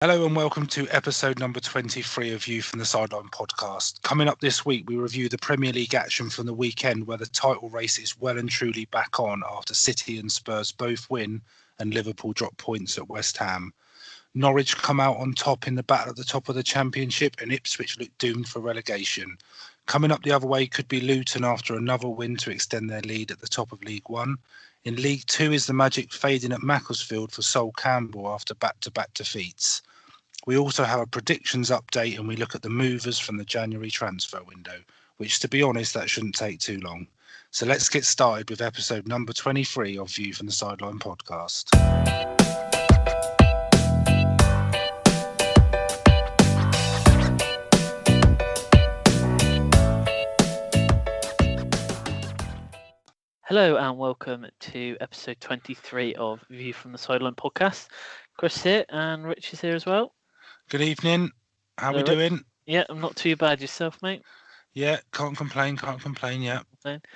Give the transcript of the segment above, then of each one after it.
Hello and welcome to episode number 23 of View from the Sideline podcast. Coming up this week, we review the Premier League action from the weekend where the title race is well and truly back on after City and Spurs both win and Liverpool drop points at West Ham. Norwich come out on top in the battle at the top of the Championship and Ipswich look doomed for relegation. Coming up the other way could be Luton after another win to extend their lead at the top of League One. In League Two is the magic fading at Macclesfield for Sol Campbell after back-to-back defeats. We also have a predictions update and we look at the movers from the January transfer window, which, to be honest, that shouldn't take too long. So let's get started with episode number 23 of View from the Sideline podcast. Hello and welcome to episode 23 of View from the Sideline podcast. Chris here and Rich is here as well. Good evening. How Hello, we doing? Rich. Yeah, I'm not too bad. Yourself, mate? Yeah, can't complain. Yeah,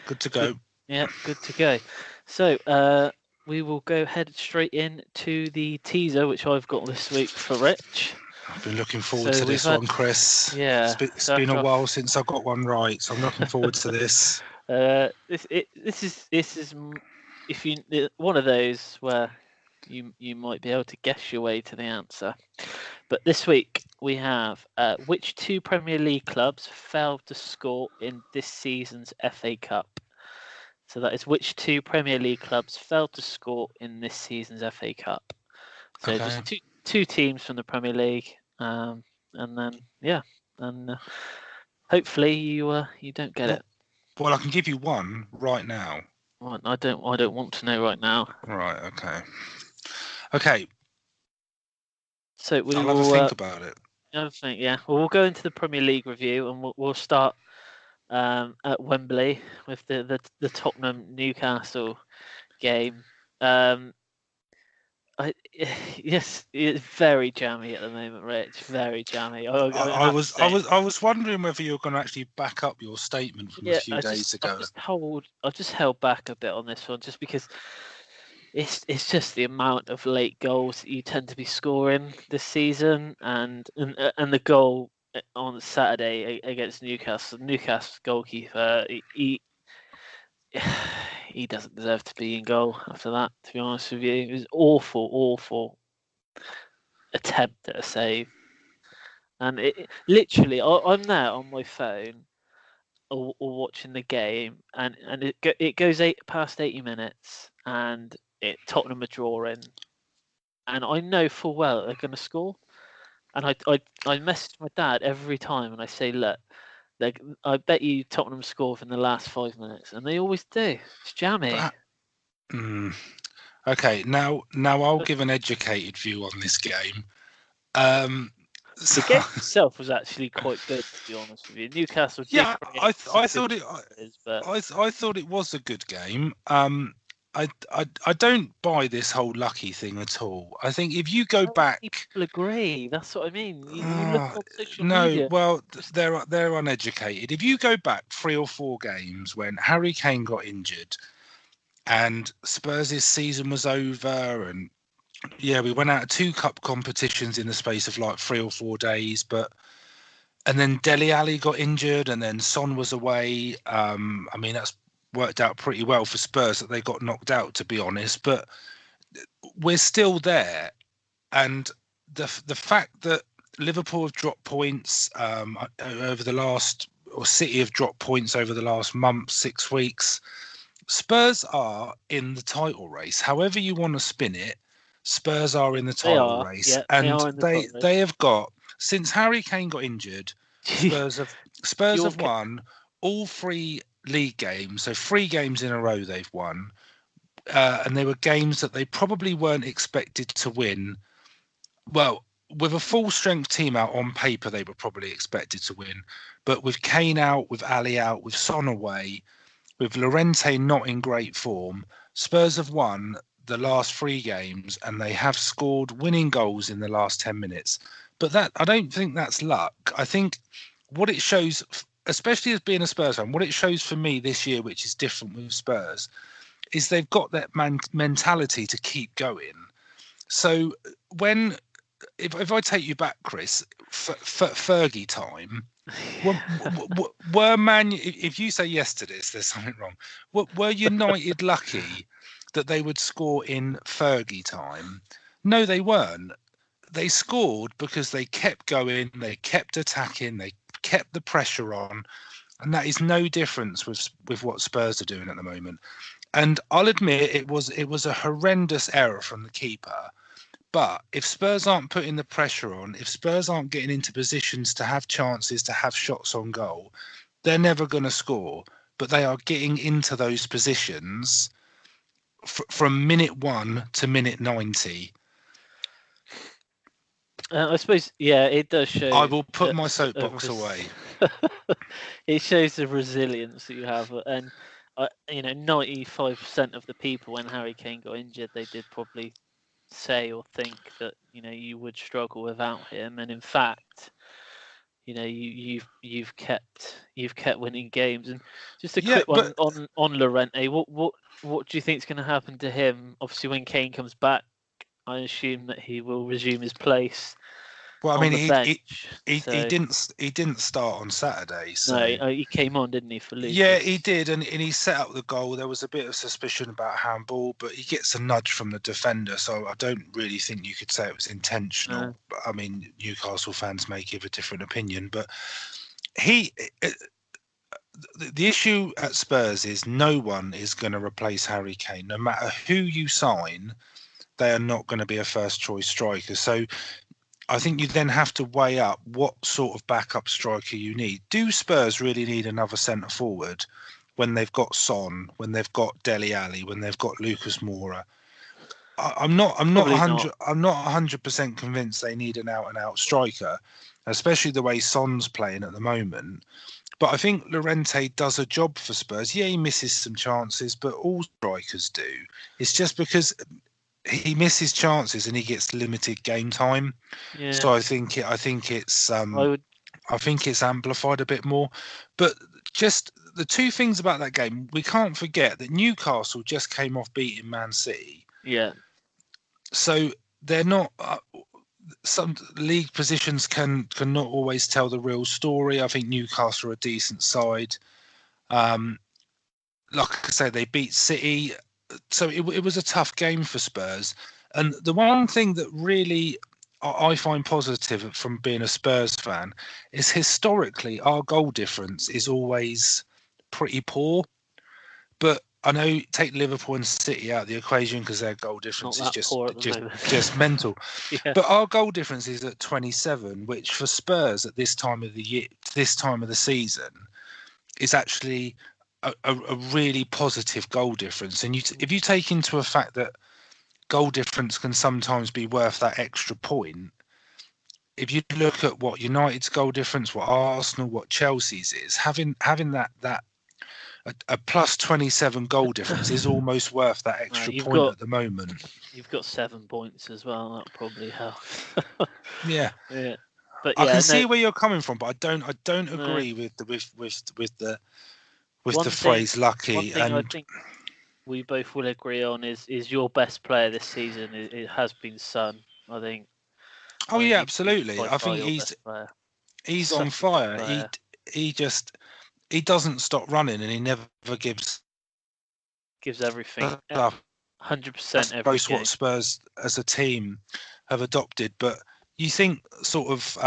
good to go. Good to go. So we will go head straight in to the teaser, which I've got this week for Rich. I've been looking forward to this one, Chris. Yeah, it's been a while since I got one right, so I'm looking forward to this. This is if you one of those where you might be able to guess your way to the answer. But this week we have which two Premier League clubs failed to score in this season's FA Cup? So that is which two Premier League clubs failed to score in this season's FA Cup. So Okay. just two teams from the Premier League, and then hopefully you don't get it. Well, I can give you one right now. Well, I don't want to know right now. Right. Okay. So I'll have a think about it. Yeah. Well, we'll go into the Premier League review, and we'll start at Wembley with the Tottenham Newcastle game. Yes, it's very jammy at the moment, Rich. Very jammy. I was wondering whether you were going to actually back up your statement from a few days ago. I just held back a bit on this one, just because it's just the amount of late goals that you tend to be scoring this season, and the goal on Saturday against Newcastle. Newcastle's goalkeeper, he doesn't deserve to be in goal after that, to be honest with you. It was awful attempt at a save. And it literally, I'm there on my phone or watching the game, and it goes past 80 minutes, and Tottenham are drawing. And I know full well they're going to score. And I message my dad every time and I say, look, I bet you Tottenham score in the last 5 minutes, and they always do. It's jammy. Okay, now I'll give an educated view on this game. The game itself was actually quite good, to be honest with you. Newcastle. Yeah, I thought it was a good game. I don't buy this whole lucky thing at all. I think if you go back, people agree. That's what I mean. You look on social media. Well, they're uneducated. If you go back 3 or 4 games when Harry Kane got injured, and Spurs' season was over, and yeah, we went out of 2 cup competitions in the space of like 3 or 4 days, and then Dele Alli got injured, and then Son was away. I mean, that's worked out pretty well for Spurs that they got knocked out, to be honest, but we're still there. And the fact that Liverpool have dropped points over the last, or City have dropped points over the last month, 6 weeks, Spurs are in the title race. However you want to spin it, Spurs are in the title race. Yeah, and they have got, since Harry Kane got injured, Spurs have won all 3 league games, so 3 games in a row they've won, and they were games that they probably weren't expected to win. Well, with a full strength team out on paper, they were probably expected to win, but with Kane out, with Ali out, with Son away, with Llorente not in great form, Spurs have won the last 3 games and they have scored winning goals in the last 10 minutes. But that, I don't think that's luck. I think what it shows, especially as being a Spurs fan, what it shows for me this year, which is different with Spurs, is they've got that mentality to keep going. So when if I take you back, Chris, Fergie time, were Man? If you say yes to this, there's something wrong. Were United lucky that they would score in Fergie time? No, they weren't. They scored because they kept going, they kept attacking, they kept the pressure on, and that is no difference with what Spurs are doing at the moment. And I'll admit it was a horrendous error from the keeper. But if Spurs aren't putting the pressure on, if Spurs aren't getting into positions to have chances to have shots on goal, they're never going to score. But they are getting into those positions from minute 1 to minute 90. I suppose, yeah, it does show. I will put my soapbox away. It shows the resilience that you have, and 95% of the people when Harry Kane got injured, they did probably say or think that you would struggle without him, and in fact, you've kept winning games. And just a quick one on Llorente. What do you think is going to happen to him? Obviously, when Kane comes back, I assume that he will resume his place. Well, I mean, he didn't start on Saturday. So no, he came on, didn't he, for Lucas? Yeah, he did, and he set up the goal. There was a bit of suspicion about handball, but he gets a nudge from the defender, so I don't really think you could say it was intentional. No. I mean, Newcastle fans may give a different opinion, but the issue at Spurs is no one is going to replace Harry Kane. No matter who you sign, they are not going to be a first choice striker. So I think you then have to weigh up what sort of backup striker you need. Do Spurs really need another centre forward when they've got Son, when they've got Dele Alli, when they've got Lucas Moura? I'm not 100% convinced they need an out and out striker, especially the way Son's playing at the moment. But I think Llorente does a job for Spurs. Yeah, he misses some chances, but all strikers do. It's just because he misses chances and he gets limited game time. Yeah. So I think it's amplified a bit more. But just the two things about that game, we can't forget that Newcastle just came off beating Man City. Yeah. So they're not. Some league positions cannot always tell the real story. I think Newcastle are a decent side. Like I say, they beat City. So it was a tough game for Spurs. And the one thing that really I find positive from being a Spurs fan is historically our goal difference is always pretty poor. But I know take Liverpool and City out of the equation because their goal difference is just mental. Yeah. But our goal difference is at 27, which for Spurs at this time of the year, this time of the season, is actually a really positive goal difference. And if you take into a fact that goal difference can sometimes be worth that extra point, if you look at what United's goal difference, what Arsenal, what Chelsea's is, having that a plus 27 goal difference is almost worth that extra point at the moment. You've got 7 points as well. That probably helps. Yeah. But I can see where you're coming from, but I don't agree with the phrase lucky. One thing I think we both will agree on is your best player this season. It has been Son, I think. Oh yeah, absolutely. I think he's on fire. He doesn't stop running, and he never gives everything. 100% every game. What Spurs as a team have adopted. But you think sort of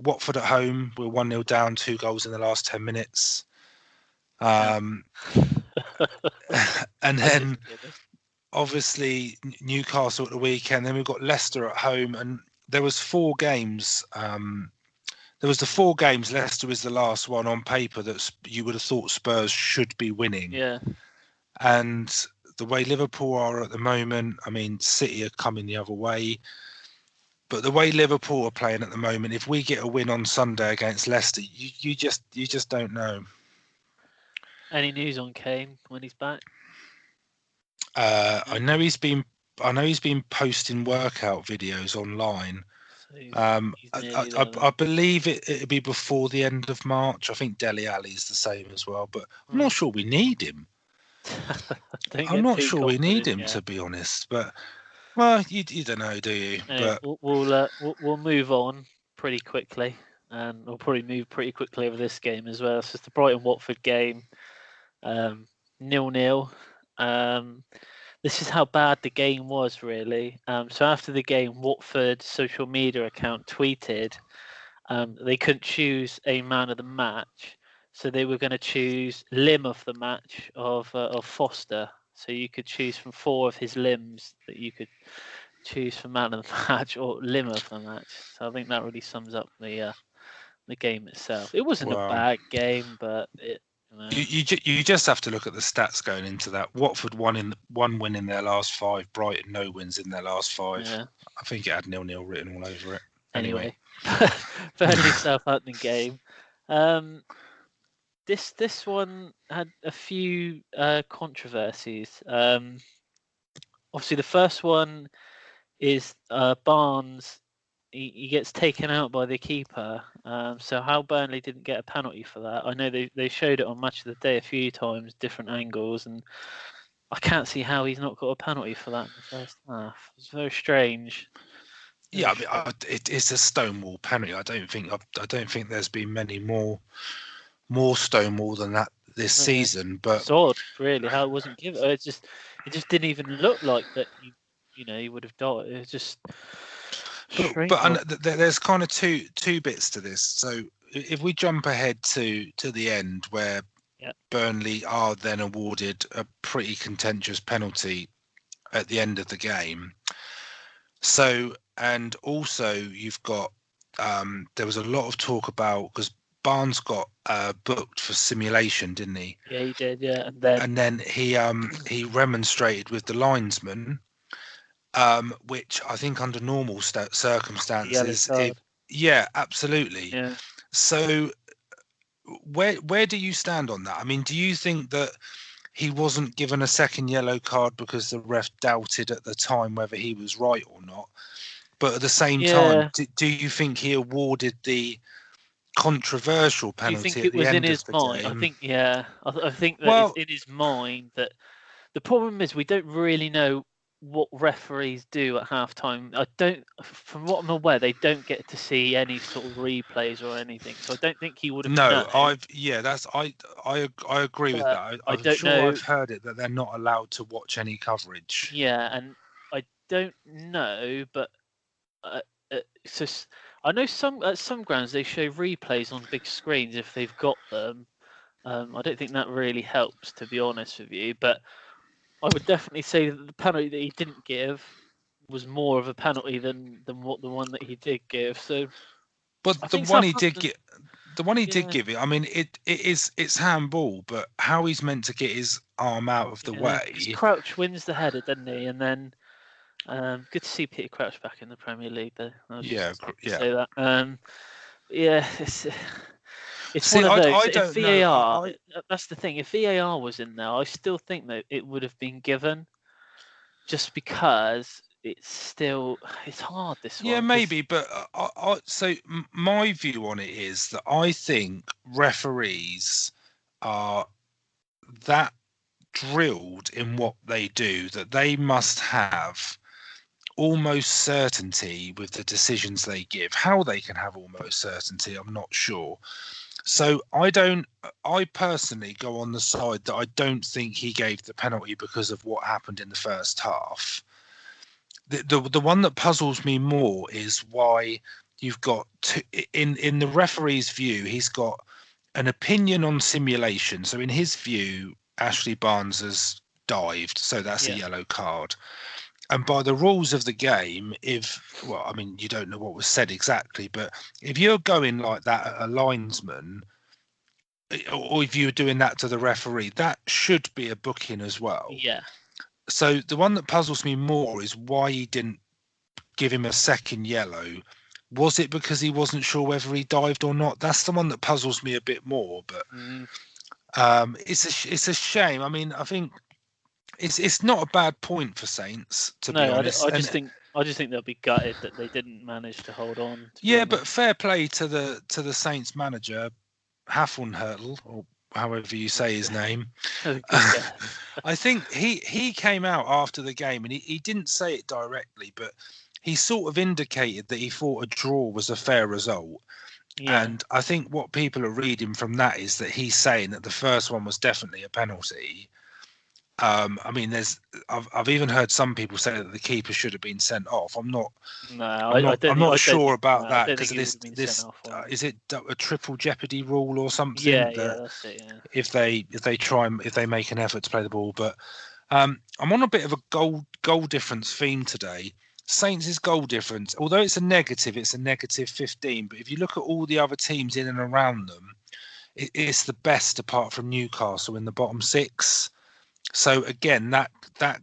Watford at home, we're 1-0 down, 2 goals in the last 10 minutes. And then obviously Newcastle at the weekend. Then we've got Leicester at home, and there was 4 games. There was the 4 games. Leicester was the last one on paper that you would have thought Spurs should be winning. Yeah. And the way Liverpool are at the moment, I mean, City are coming the other way. But the way Liverpool are playing at the moment, if we get a win on Sunday against Leicester, you just don't know. Any news on Kane when he's back? I know he's been posting workout videos online. I believe it'll be before the end of March. I think Dele Alli is the same as well, but I'm not sure we need him. I'm not sure we need him, to be honest. But Well, you don't know, do you? Anyway, But we'll move on pretty quickly, and we'll probably move pretty quickly over this game as well. So it's the Brighton Watford game, 0-0. This is how bad the game was, really. So after the game, Watford's social media account tweeted they couldn't choose a man of the match, so they were going to choose limb of the match of Foster. So you could choose from 4 of his limbs that you could choose for man of the match or limb of the match. So I think that really sums up the game itself. It wasn't a well, bad game, but you just have to look at the stats going into that. Watford one win in their last 5. Brighton no wins in their last 5. yeah. I think it had 0-0 written all over it. Anyway, Burnley Southampton game. This one had a few controversies. Obviously, the first one is Barnes. He gets taken out by the keeper. So how Burnley didn't get a penalty for that? I know they showed it on Match of the Day a few times, different angles, and I can't see how he's not got a penalty for that in the first half. It's very strange. Yeah, I mean, it's a stonewall penalty. I don't think there's been many more stonewall than that this season. But it's odd, really, how it wasn't given. It just didn't even look like that. He would have died. It was just. But there's kind of two bits to this. So if we jump ahead to the end where Burnley are then awarded a pretty contentious penalty at the end of the game. So, and also you've got there was a lot of talk about, because Barnes got booked for simulation, didn't he? Yeah, he did. Yeah, and then he remonstrated with the linesman. Which I think under normal circumstances, yeah, absolutely. Yeah. So where do you stand on that? I mean, do you think that he wasn't given a second yellow card because the ref doubted at the time whether he was right or not? But at the same time, do you think he awarded the controversial penalty? Do you think it was in his mind? I think, I think that it's in his mind that the problem is we don't really know what referees do at halftime. From what I'm aware, they don't get to see any sort of replays or anything. So I don't think he would have. No, I agree with that. I'm sure I've heard it that they're not allowed to watch any coverage. Yeah, and I don't know, but so I know at some grounds they show replays on big screens if they've got them. I don't think that really helps, to be honest with you, but I would definitely say that the penalty that he didn't give was more of a penalty than what the one that he did give. So, but the one he did give it. I mean, it's handball, but how he's meant to get his arm out of the way? Crouch wins the header, doesn't he? And then, good to see Peter Crouch back in the Premier League. Though. Say that. It's one of those. If VAR, that's the thing. If VAR was in there, I still think that it would have been given, just because it's hard. This one. Yeah, maybe, but so my view on it is that I think referees are that drilled in what they do that they must have almost certainty with the decisions they give. How they can have almost certainty, I'm not sure. So I personally go on the side that I don't think he gave the penalty because of what happened in the first half. The one that puzzles me more is why you've got in the referee's view, he's got an opinion on simulation. So in his view, Ashley Barnes has dived, so that's a yellow card. And by the rules of the game, you don't know what was said exactly, but if you're going like that at a linesman, or if you're doing that to the referee, that should be a booking as well. Yeah. So the one that puzzles me more is why he didn't give him a second yellow. Was it because he wasn't sure whether he dived or not? That's the one that puzzles me a bit more. But it's a shame. I mean, I think it's not a bad point for Saints, to be honest. I just think they'll be gutted that they didn't manage to hold on. But fair play to the Saints manager, Haffenhurtl, or however you say his name. Oh, good guess. I think he came out after the game and he didn't say it directly, but he sort of indicated that he thought a draw was a fair result. Yeah. And I think what people are reading from that is that he's saying that the first one was definitely a penalty. I mean, I've even heard some people say that the keeper should have been sent off. I'm not sure about that because this is it a triple jeopardy rule or something? Yeah, that's it. Yeah. If they make an effort to play the ball, but I'm on a bit of a goal difference theme today. Saints' goal difference, although it's a negative -15. But if you look at all the other teams in and around them, it's the best apart from Newcastle in the bottom six. So again, that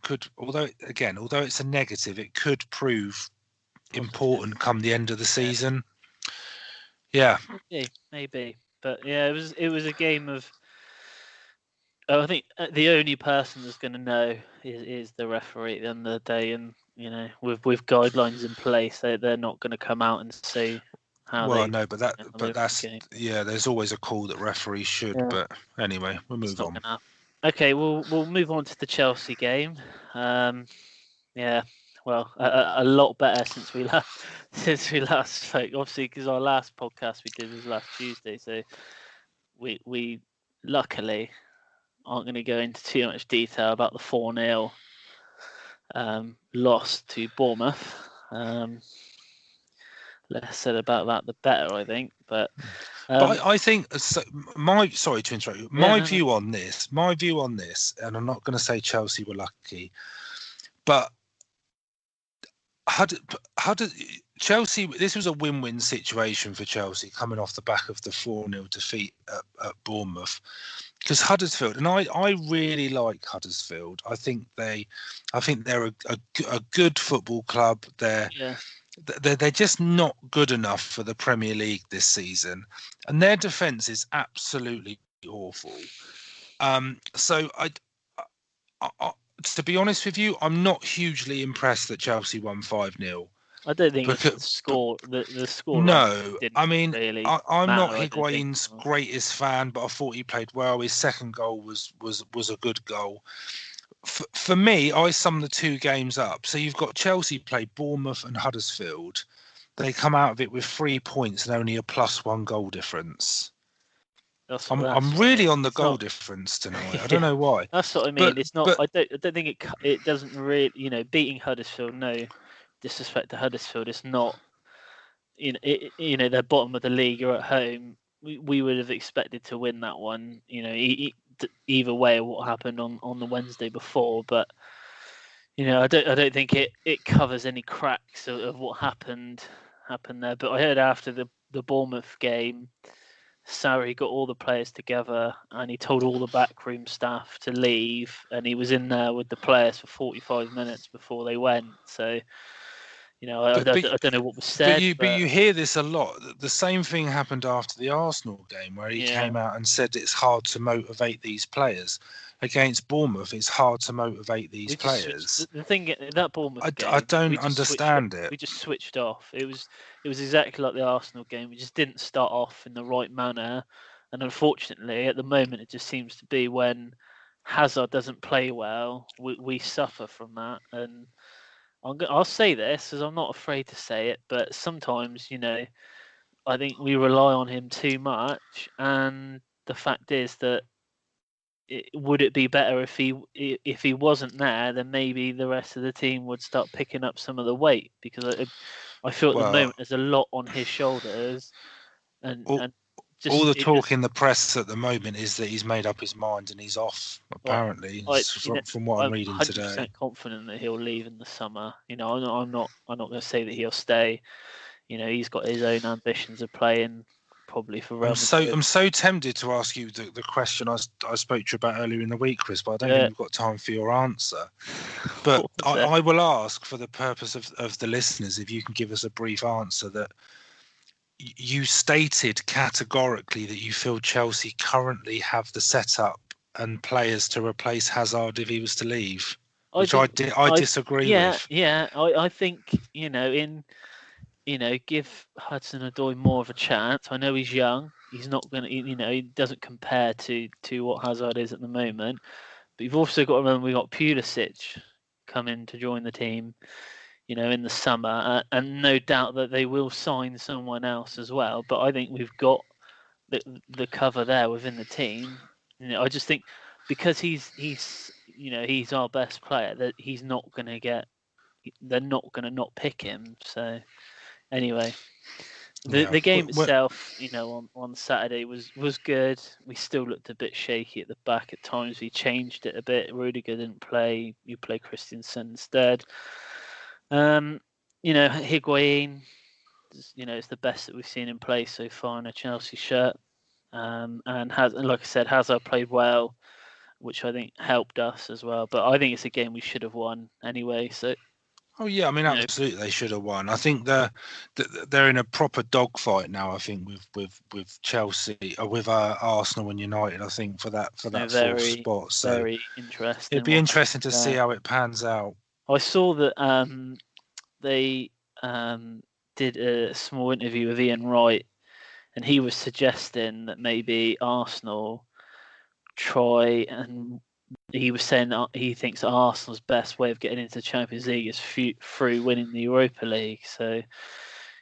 could, although it's a negative, it could prove important come the end of the season. Yeah. Maybe. But yeah, it was a game of. I think the only person that's going to know is the referee at the end of the day, and with guidelines in place, they're not going to come out and say how. Well, no, but that's there's always a call that referees should. Yeah. But anyway, we'll move on. Okay, we'll move on to the Chelsea game. Yeah, well, a lot better since we last spoke. Obviously, because our last podcast we did was last Tuesday, so we luckily aren't going to go into too much detail about the 4-0 loss to Bournemouth. Less said about that, the better, I think. But I think sorry to interrupt you. My view on this, and I'm not going to say Chelsea were lucky, but how did Chelsea? This was a win-win situation for Chelsea coming off the back of the 4-0 defeat at Bournemouth. Because Huddersfield, and I really like Huddersfield. I think they're a good football club. They're just not good enough for the Premier League this season, and their defence is absolutely awful. So I, to be honest with you, I'm not hugely impressed that Chelsea won 5-0. I don't think it's the score. The score. No, I mean, really I'm not Higuain's greatest fan, but I thought he played well. His second goal was a good goal. For me, I sum the two games up. So you've got Chelsea play Bournemouth and Huddersfield. They come out of it with 3 points and only a +1 goal difference. I'm really on the goal difference tonight. I don't know why. That's what I mean. But, it's not. I don't think it doesn't really. Beating Huddersfield. No disrespect to Huddersfield. It's not. They're bottom of the league. You're at home. We would have expected to win that one. Either way of what happened on the Wednesday before, but I don't think it covers any cracks of what happened there. But I heard after the Bournemouth game, Sarri got all the players together and he told all the backroom staff to leave, and he was in there with the players for 45 minutes before they went. So I don't know what was said. But you hear this a lot. The same thing happened after the Arsenal game where he came out and said it's hard to motivate these players. Against Bournemouth, it's hard to motivate these players. The thing that Bournemouth game, I don't understand it. We just switched off. It was exactly like the Arsenal game. We just didn't start off in the right manner, and unfortunately, at the moment, it just seems to be when Hazard doesn't play well, we suffer from that. And I'll say this, as I'm not afraid to say it, but sometimes, I think we rely on him too much, and the fact is that would it be better if he wasn't there? Then maybe the rest of the team would start picking up some of the weight, because I feel at the moment there's a lot on his shoulders, and all the talk in the press at the moment is that he's made up his mind and he's off. Apparently, from what I'm reading today, I'm 100% confident that he'll leave in the summer. I'm not going to say that he'll stay. He's got his own ambitions of playing. Probably for Real Madrid. I'm so tempted to ask you the question I spoke to you about earlier in the week, Chris, but I don't think we've got time for your answer. But I will ask, for the purpose of the listeners, if you can give us a brief answer. That you stated categorically that you feel Chelsea currently have the setup and players to replace Hazard if he was to leave, which I disagree with. Yeah, I think give Hudson-Odoi more of a chance. I know he's young. He's not going to, he doesn't compare to what Hazard is at the moment. But you've also got to remember we got Pulisic coming to join the team, in the summer, and no doubt that they will sign someone else as well. But I think we've got the cover there within the team. I just think because he's our best player, that he's not going to get. They're not going to not pick him. So anyway, the game itself, on Saturday was good. We still looked a bit shaky at the back at times. We changed it a bit. Rudiger didn't play. You play Christensen instead. Higuain, it's the best that we've seen him play so far in a Chelsea shirt. And like I said, Hazard played well, which I think helped us as well. But I think it's a game we should have won anyway. So. Oh yeah, I mean, absolutely, they should have won. I think they're in a proper dogfight now. I think with Chelsea, with Arsenal and United. I think for that fourth spot. So very interesting. It'd be interesting to see how it pans out. I saw that they did a small interview with Ian Wright, and he was suggesting that maybe Arsenal try and. He was saying that he thinks Arsenal's best way of getting into the Champions League is through winning the Europa League. So,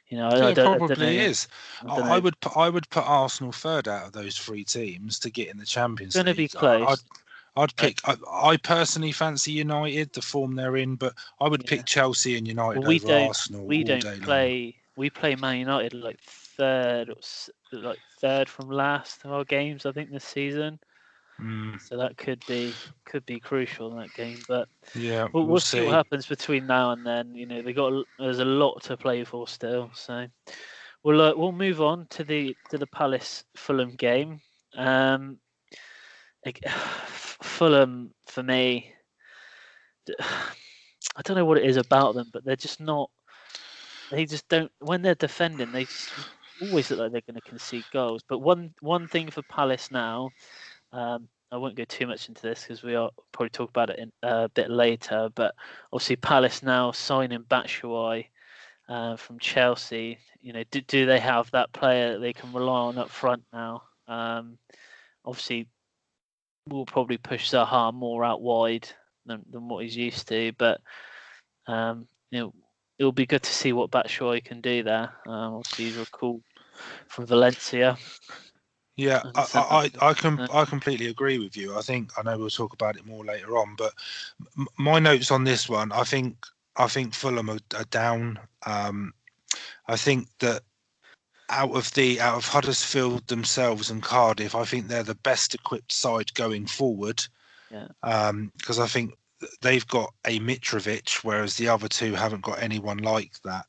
it probably is. I would put Arsenal third out of those three teams to get in the Champions League. It's going to be close. I'd pick. I personally fancy United, the form they're in, but I would pick Chelsea and United over Arsenal. We play Man United like third from last of our games, I think, this season. So that could be crucial in that game, but yeah, we'll see what happens between now and then. There's a lot to play for still, so we'll move on to the Palace Fulham game. Fulham, for me, I don't know what it is about them, but they're just not. They just don't. When they're defending, they just always look like they're going to concede goals. But one thing for Palace now. I won't go too much into this because we'll probably talk about it a bit later. But obviously, Palace now signing Batshuayi from Chelsea. Do they have that player that they can rely on up front now? Obviously, we'll probably push Zaha more out wide than what he's used to. But it'll be good to see what Batshuayi can do there. Obviously, he's recalled from Valencia. Yeah, I completely agree with you. I know we'll talk about it more later on, but my notes on this one, I think Fulham are down. I think that out of Huddersfield themselves and Cardiff, I think they're the best equipped side going forward. Yeah. Because I think they've got a Mitrovic, whereas the other two haven't got anyone like that.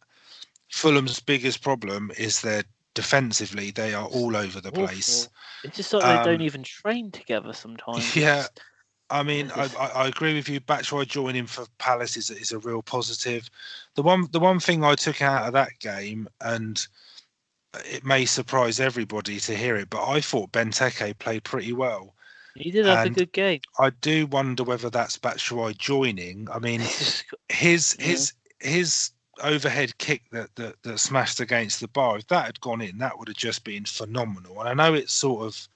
Fulham's biggest problem is their defensively, they are all over the place. It's just like they don't even train together sometimes. Yeah, I mean, I agree with you. Batshuayi joining for Palace is a real positive. The one thing I took out of that game, and it may surprise everybody to hear it, but I thought Benteke played pretty well. He did have a good game. I do wonder whether that's Batshuayi joining. I mean, his overhead kick that smashed against the bar, if that had gone in, that would have just been phenomenal. And I know it's sort of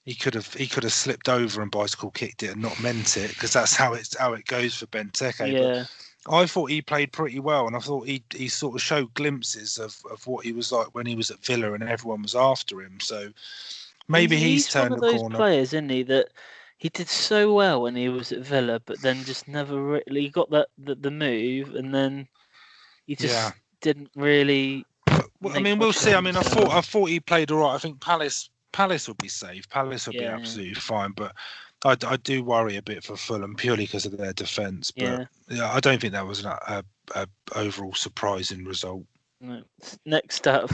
he could have slipped over and bicycle kicked it and not meant it, because that's how it goes for Benteke. Yeah. But I thought he played pretty well, and I thought he sort of showed glimpses of what he was like when he was at Villa and everyone was after him. So maybe he's turned the corner. He's one of those players, isn't he, that he did so well when he was at Villa, but then just never really got the move, and then he just didn't really. Well, I mean, we'll see. I mean, I thought he played all right. I think Palace will be safe. Palace will be absolutely fine, but I do worry a bit for Fulham purely because of their defence. But yeah, I don't think that was a overall surprising result. No. Next up,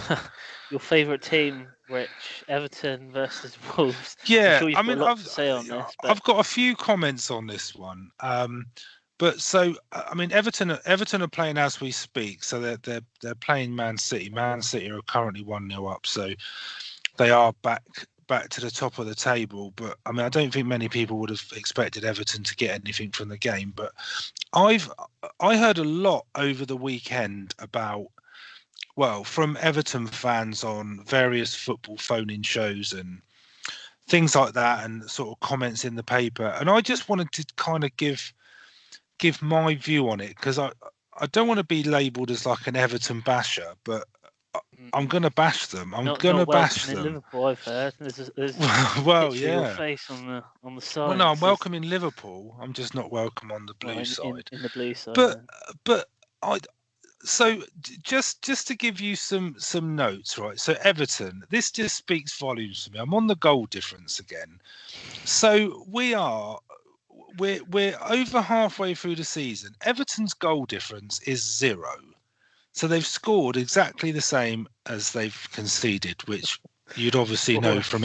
your favourite team, Rich, Everton versus Wolves. Yeah, I'm sure you've got a lot to say on this. But I've got a few comments on this one. But so I mean, Everton are playing as we speak. So they're playing Man City. Man City are currently 1-0 up. So they are back to the top of the table. But I mean, I don't think many people would have expected Everton to get anything from the game. But I heard a lot over the weekend about well, from Everton fans on various football phone-in shows and things like that, and sort of comments in the paper. And I just wanted to kind of give my view on it, because I don't want to be labelled as like an Everton basher, but I'm going to bash them. I'm going to Not bash welcome in them. Liverpool. I've heard there's a Well, picture of your yeah. face on the Well, side. no, I'm welcome in Liverpool. I'm just not welcome on the blue side. In the blue side. But I so just to give you some notes, right? So Everton, this just speaks volumes to me. I'm on the goal difference again. So we're over halfway through the season. Everton's goal difference is 0. So they've scored exactly the same as they've conceded, which you'd obviously know from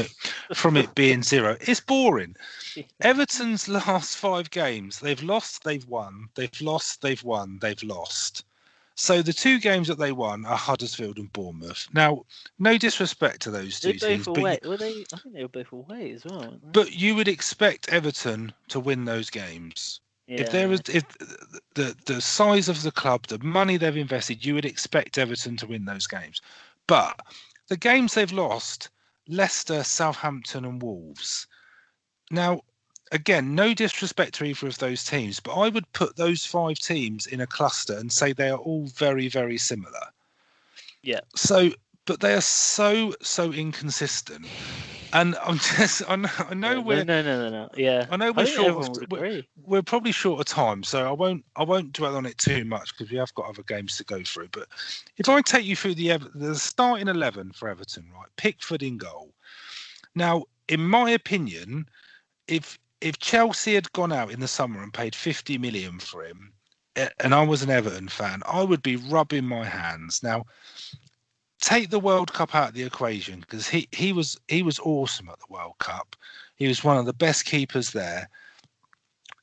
it being 0. It's boring. Everton's last 5 games, they've lost, they've won, they've lost, they've won, they've lost. So the 2 games that they won are Huddersfield and Bournemouth. Now, no disrespect to those 2 teams, but were they? I think they were both away as well. Weren't they? But you would expect Everton to win those games. Yeah, If the size of the club, the money they've invested, you would expect Everton to win those games. But the games they've lost, Leicester, Southampton, and Wolves. Now, again, no disrespect to either of those teams, but I would put those 5 teams in a cluster and say they are all very, very similar. Yeah. So, but they are so inconsistent. And I'm just, I know we're no. Yeah, I know we're short. Agree. We're probably short of time, so I won't dwell on it too much, because we have got other games to go through. But if I take you through the starting 11 for Everton, right? Pickford in goal. Now, in my opinion, if Chelsea had gone out in the summer and paid 50 million for him, and I was an Everton fan, I would be rubbing my hands. Now, take the World Cup out of the equation, because he was awesome at the World Cup. He was one of the best keepers there,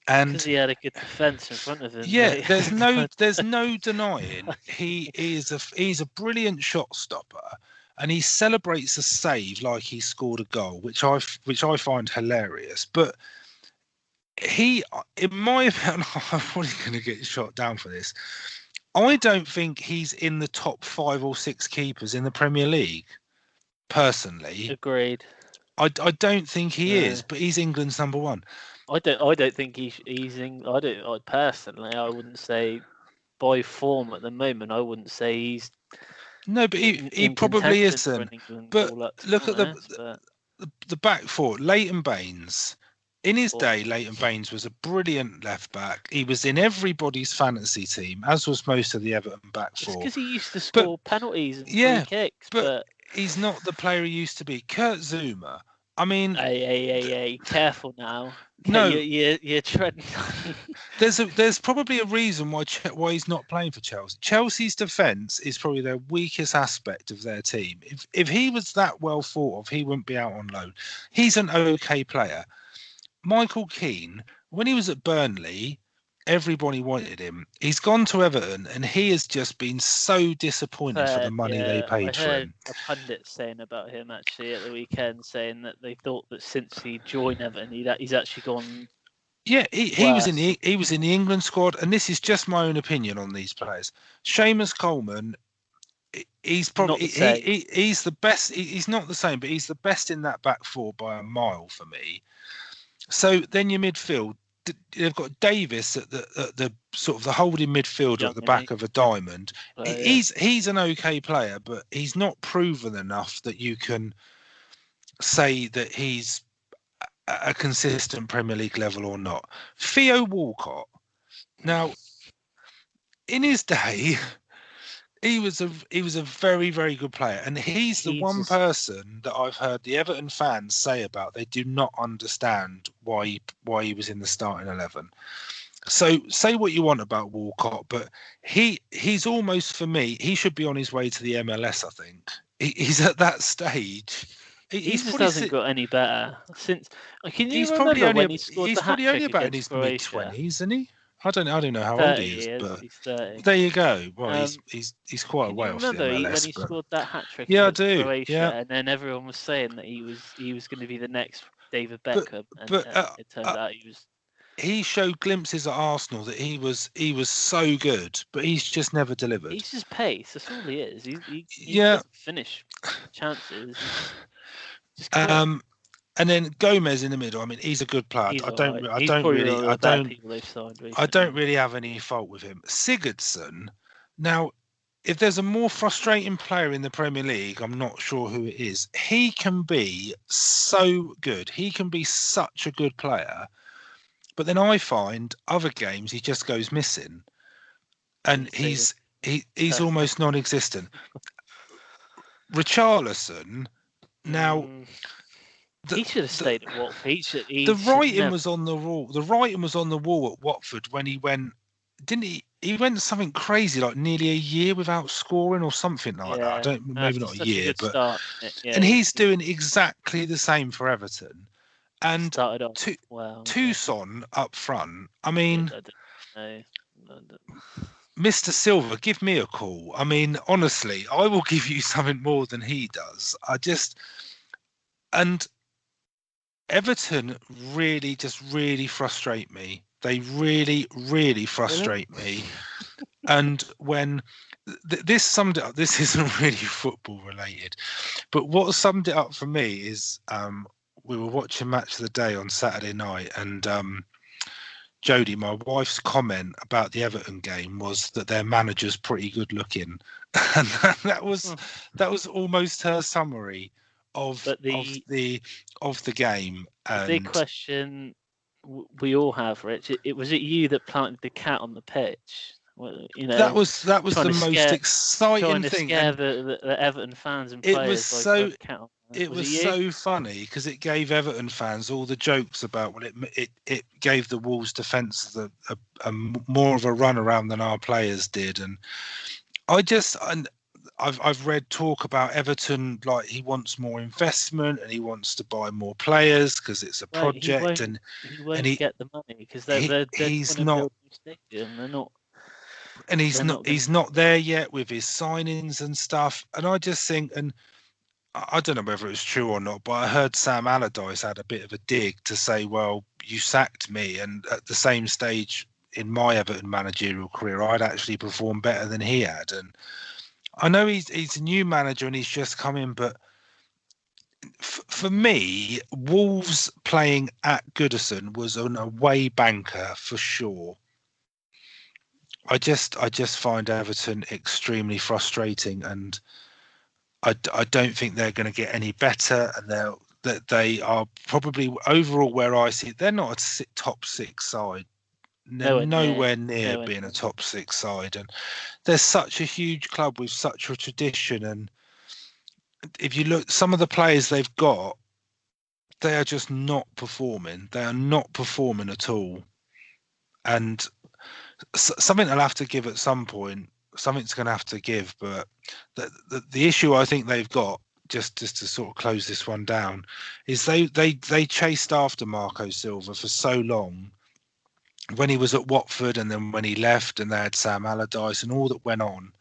and because he had a good defence in front of him. Yeah, there's no denying he's a brilliant shot stopper, and he celebrates a save like he scored a goal, which I find hilarious. But in my opinion, I'm probably going to get shot down for this. I don't think he's in the top 5 or 6 keepers in the Premier League. Personally, agreed. I don't think he is, but he's England's number 1. I don't think he's in. I personally, I wouldn't say by form at the moment. I wouldn't say he's. No, but he probably isn't. But look at the back 4, Leighton Baines. In his day, Leighton Baines was a brilliant left back. He was in everybody's fantasy team, as was most of the Everton back 4. Because he used to score penalties and free kicks. But he's not the player he used to be. Kurt Zouma. I mean, hey, careful now. No, you're treading. There's probably a reason why he's not playing for Chelsea. Chelsea's defence is probably their weakest aspect of their team. If he was that well thought of, he wouldn't be out on loan. He's an okay player. Michael Keane, when he was at Burnley, everybody wanted him. He's gone to Everton, and he has just been so disappointed for the money they paid for him. A pundit saying about him actually at the weekend, saying that they thought that since he joined Everton, he's actually gone. Yeah, he was in the England squad, and this is just my own opinion on these players. Seamus Coleman, he's probably he's the best. He's not the same, but he's the best in that back 4 by a mile for me. So then your midfield, they've got Davis at the sort of the holding midfielder at the back of a diamond. He's an okay player, but he's not proven enough that you can say that he's a consistent Premier League level or not. Theo Walcott. Now, in his day, he was a very, very good player, and he's the one person that I've heard the Everton fans say about they do not understand why he was in the starting 11. So say what you want about Walcott, but he's almost, for me, he should be on his way to the MLS. I think he's at that stage. He just hasn't got any better since. Can you remember when he scored the hat trick against Croatia? He's probably only about in his mid-20s, isn't he? I don't know how old he is, but he's 30. There you go. Well, he's quite a way off the MLS. Remember when he scored that hat trick? Yeah, I do. Croatia, yeah, and then everyone was saying that he was going to be the next David Beckham, and it turned out he was. he showed glimpses at Arsenal that he was so good, but he's just never delivered. He's just pace. That's all he is. He Yeah. doesn't finish chances. He's just quick. And then Gomez in the middle. I mean, he's a good player. He's I alright. don't He's probably really, one of the better people they've signed recently. I don't really have any fault with him. Sigurdsson. Now, if there's a more frustrating player in the Premier League, I'm not sure who it is. He can be so good. He can be such a good player. But then I find other games he just goes missing, and he's almost non-existent. Richarlison. Now. He should have stayed at Watford. The writing was on the wall. The writing was on the wall at Watford when he went. Didn't he? He went something crazy, like nearly a year without scoring or something like that. Maybe not a year, but and he's doing exactly the same for Everton. And Tucson up front. I mean, Mr. Silver, give me a call. I mean, honestly, I will give you something more than he does. And Everton really frustrate me. They really frustrate me. And when this summed it up, this isn't really football related, but what summed it up for me is we were watching Match of the Day on Saturday night, and Jodie, my wife's comment about the Everton game was that their manager's pretty good looking, and that was almost her summary of the game. And the big question we all have, Rich, was it you that planted the cat on the pitch? Well, that was the most exciting thing. Scare the Everton fans and players. It was so funny because it gave Everton fans all the jokes about it gave the Wolves defence a more of a run around than our players did, and I've read talk about Everton, like he wants more investment and he wants to buy more players because it's a project, and he won't get the money because he's not. They're not. And he's not there yet with his signings and stuff. And I just think, and I don't know whether it's true or not, but I heard Sam Allardyce had a bit of a dig to say, well, you sacked me, and at the same stage in my Everton managerial career, I'd actually performed better than he had. And I know he's a new manager and he's just come in, but for me, Wolves playing at Goodison was an away banker for sure. I just find Everton extremely frustrating, and I don't think they're going to get any better. And they are probably overall, where I see it, they're not a top six side. They're nowhere near being a top six side, and they're such a huge club with such a tradition. And if you look, some of the players they've got, they are just not performing. They are not performing at all, and something they'll have to give at some point. Something's going to have to give, but the issue I think they've got, just to sort of close this one down, is they chased after Marco Silva for so long when he was at Watford, and then when he left, and they had Sam Allardyce and all that went on.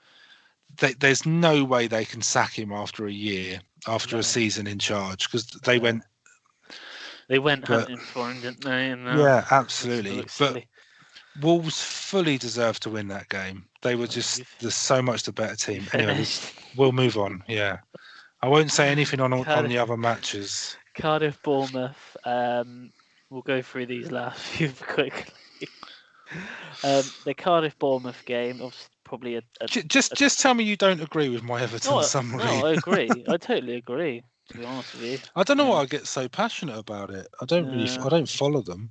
There's no way they can sack him after a year, after a season in charge, because they went hunting for him, didn't they? And, yeah, absolutely. But Wolves fully deserved to win that game. They were just so much the better team. Anyway, we'll move on. Yeah, I won't say anything on the other matches. Cardiff, Bournemouth. We'll go through these last few quickly. The Cardiff Bournemouth game was probably just tell me you don't agree with my Everton summary. No, I agree. I totally agree. To be honest with you, I don't know why I get so passionate about it. I don't follow them.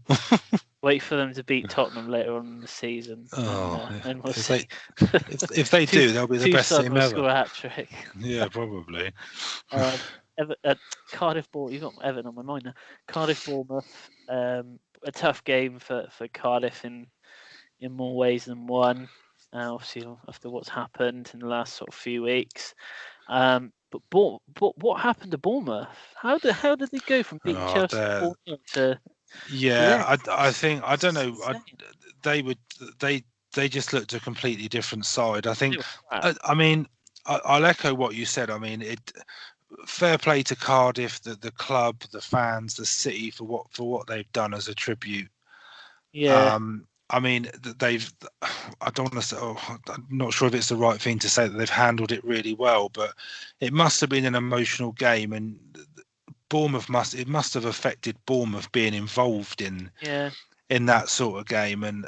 Wait for them to beat Tottenham later on in the season. And we'll see. If they do, they'll be the best team ever. Score a hat-trick. Yeah, probably. Cardiff Bournemouth. You've got Everton on my mind now. Cardiff Bournemouth. A tough game for Cardiff in more ways than one. Obviously, after what's happened in the last sort of few weeks. But what happened to Bournemouth? How did they go from beating Chelsea to? Yeah, I think, I don't know. They just looked a completely different side. I think. I mean, I'll echo what you said. I mean, fair play to Cardiff, the club, the fans, the city for what they've done as a tribute. Yeah, I mean, they've. I don't want to say. Oh, I'm not sure if it's the right thing to say that they've handled it really well, but it must have been an emotional game, and Bournemouth must have affected Bournemouth being involved yeah, in that sort of game. And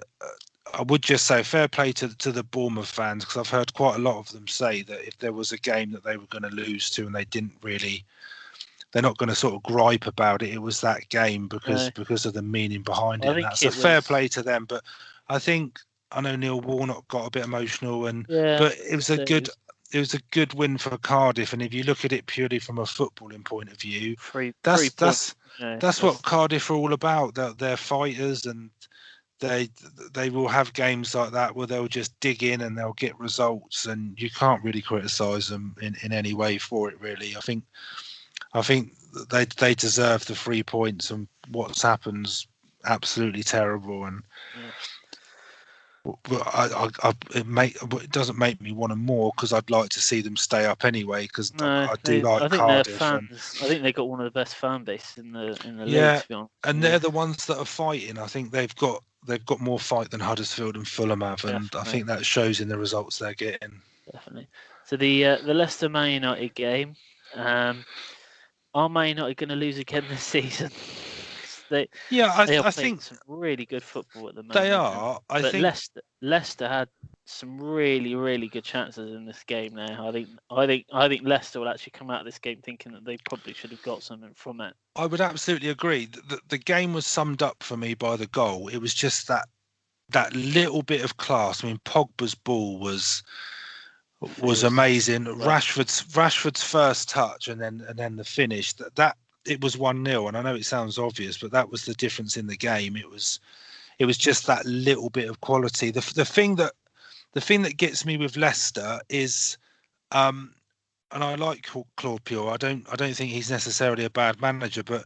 I would just say fair play to the Bournemouth fans, because I've heard quite a lot of them say that if there was a game that they were going to lose to and they didn't really, they're not going to sort of gripe about it. It was that game no. because of the meaning behind it, I and think that's a it fair was. play to them. But I know Neil Warnock got a bit emotional, Yeah, but it was a so it good was win for Cardiff. And if you look at it purely from a footballing point of view, three that's points. that's You know, that's what Cardiff are all about. They're fighters, and they they will have games like that where they'll just dig in and they'll get results, and you can't really criticise them in any way for it. Really, I think they deserve the 3 points, and what's happened's absolutely terrible. And yeah. but it doesn't make me want them more, because I'd like to see them stay up anyway, because No, I do I like think their Cardiff. And fans. I think they got one of the best fan bases in the league. yeah, To be honest and with you, they're the ones that are fighting. I think they've got more fight than Huddersfield and Fulham have, and I definitely, think that shows in the results they're getting. definitely. So the Leicester Man United game. Are Man United going to lose again this season? 'Cause Yeah, they are I playing think some really good football at the they moment, are. I but think Leicester had some really good chances in this game. Now I think Leicester will actually come out of this game thinking that they probably should have got something from it. I would absolutely agree. The game was summed up for me by the goal. It was just that little bit of class. I mean, Pogba's ball was Feels amazing. right. Rashford's first touch, and then the finish. That it was 1-0, and I know it sounds obvious, but that was the difference in the game. It was just that little bit of quality. The thing that gets me with Leicester is, and I like Claude Puel. I don't think he's necessarily a bad manager, but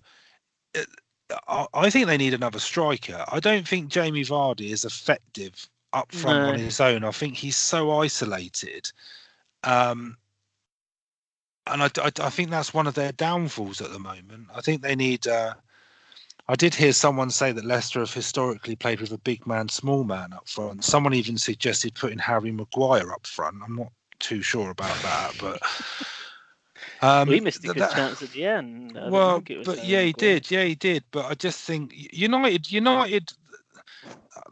uh, I think they need another striker. I don't think Jamie Vardy is effective up front on No, his own. I think he's so isolated. Um, and I think that's one of their downfalls at the moment. I think they need. I did hear someone say that Leicester have historically played with a big man, small man up front. Someone even suggested putting Harry Maguire up front. I'm not too sure about that, but well, he missed a good that chance at the end. I didn't well, think it was but Harry yeah, he Maguire. did. Yeah, he did. But I just think United,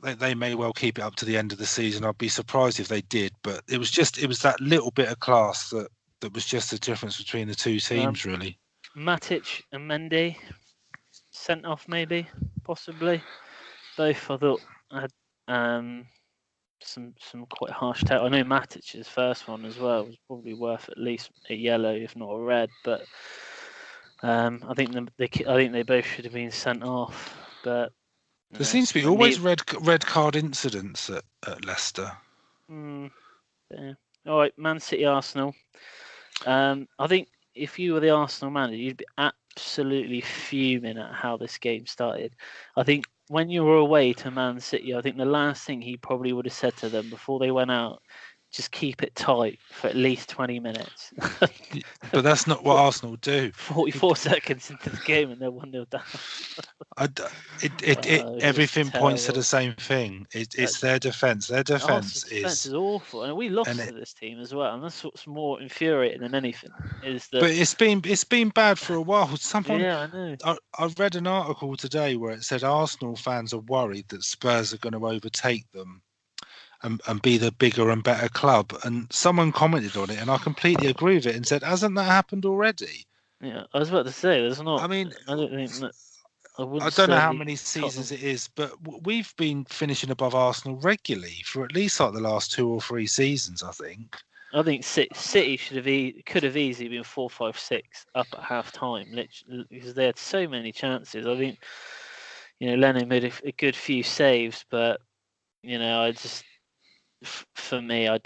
they may well keep it up to the end of the season. I'd be surprised if they did. But it was that little bit of class that was just the difference between the two Um, teams, really. Matic and Mendy sent off, maybe, possibly. Both I thought had some quite harsh tackle. I know Matic's first one as well was probably worth at least a yellow, if not a red. But I think I think they both should have been sent off. But There seems to be always neat. red card incidents at Leicester. Yeah. All right, Man City, Arsenal. I think if you were the Arsenal manager, you'd be absolutely fuming at how this game started. I think when you were away to Man City, I think the last thing he probably would have said to them before they went out, just keep it tight for at least 20 minutes. But that's not what Arsenal do. 44 seconds into the game and they're 1-0 down. Everything points to the terrible. same thing. It's their defence. Their defence Arsenal's defence is, is awful, and we lost and to this team as well. And that's what's more infuriating than anything is that. but it's been bad for a while. Yeah, I know. I read an article today where it said Arsenal fans are worried that Spurs are going to overtake them and be the bigger and better club. And someone commented on it, and I completely agree with it, and said, "Hasn't that happened already?" Yeah, I was about to say there's not. I mean, I don't think that. I I wouldn't don't know how certainly many cut seasons them. it is, but we've been finishing above Arsenal regularly for at least like the last 2 or 3 seasons, I think. I think City could have easily been 4-5-6 up at half time, literally, because they had so many chances. I think Leno made a good few saves, but I just for me, I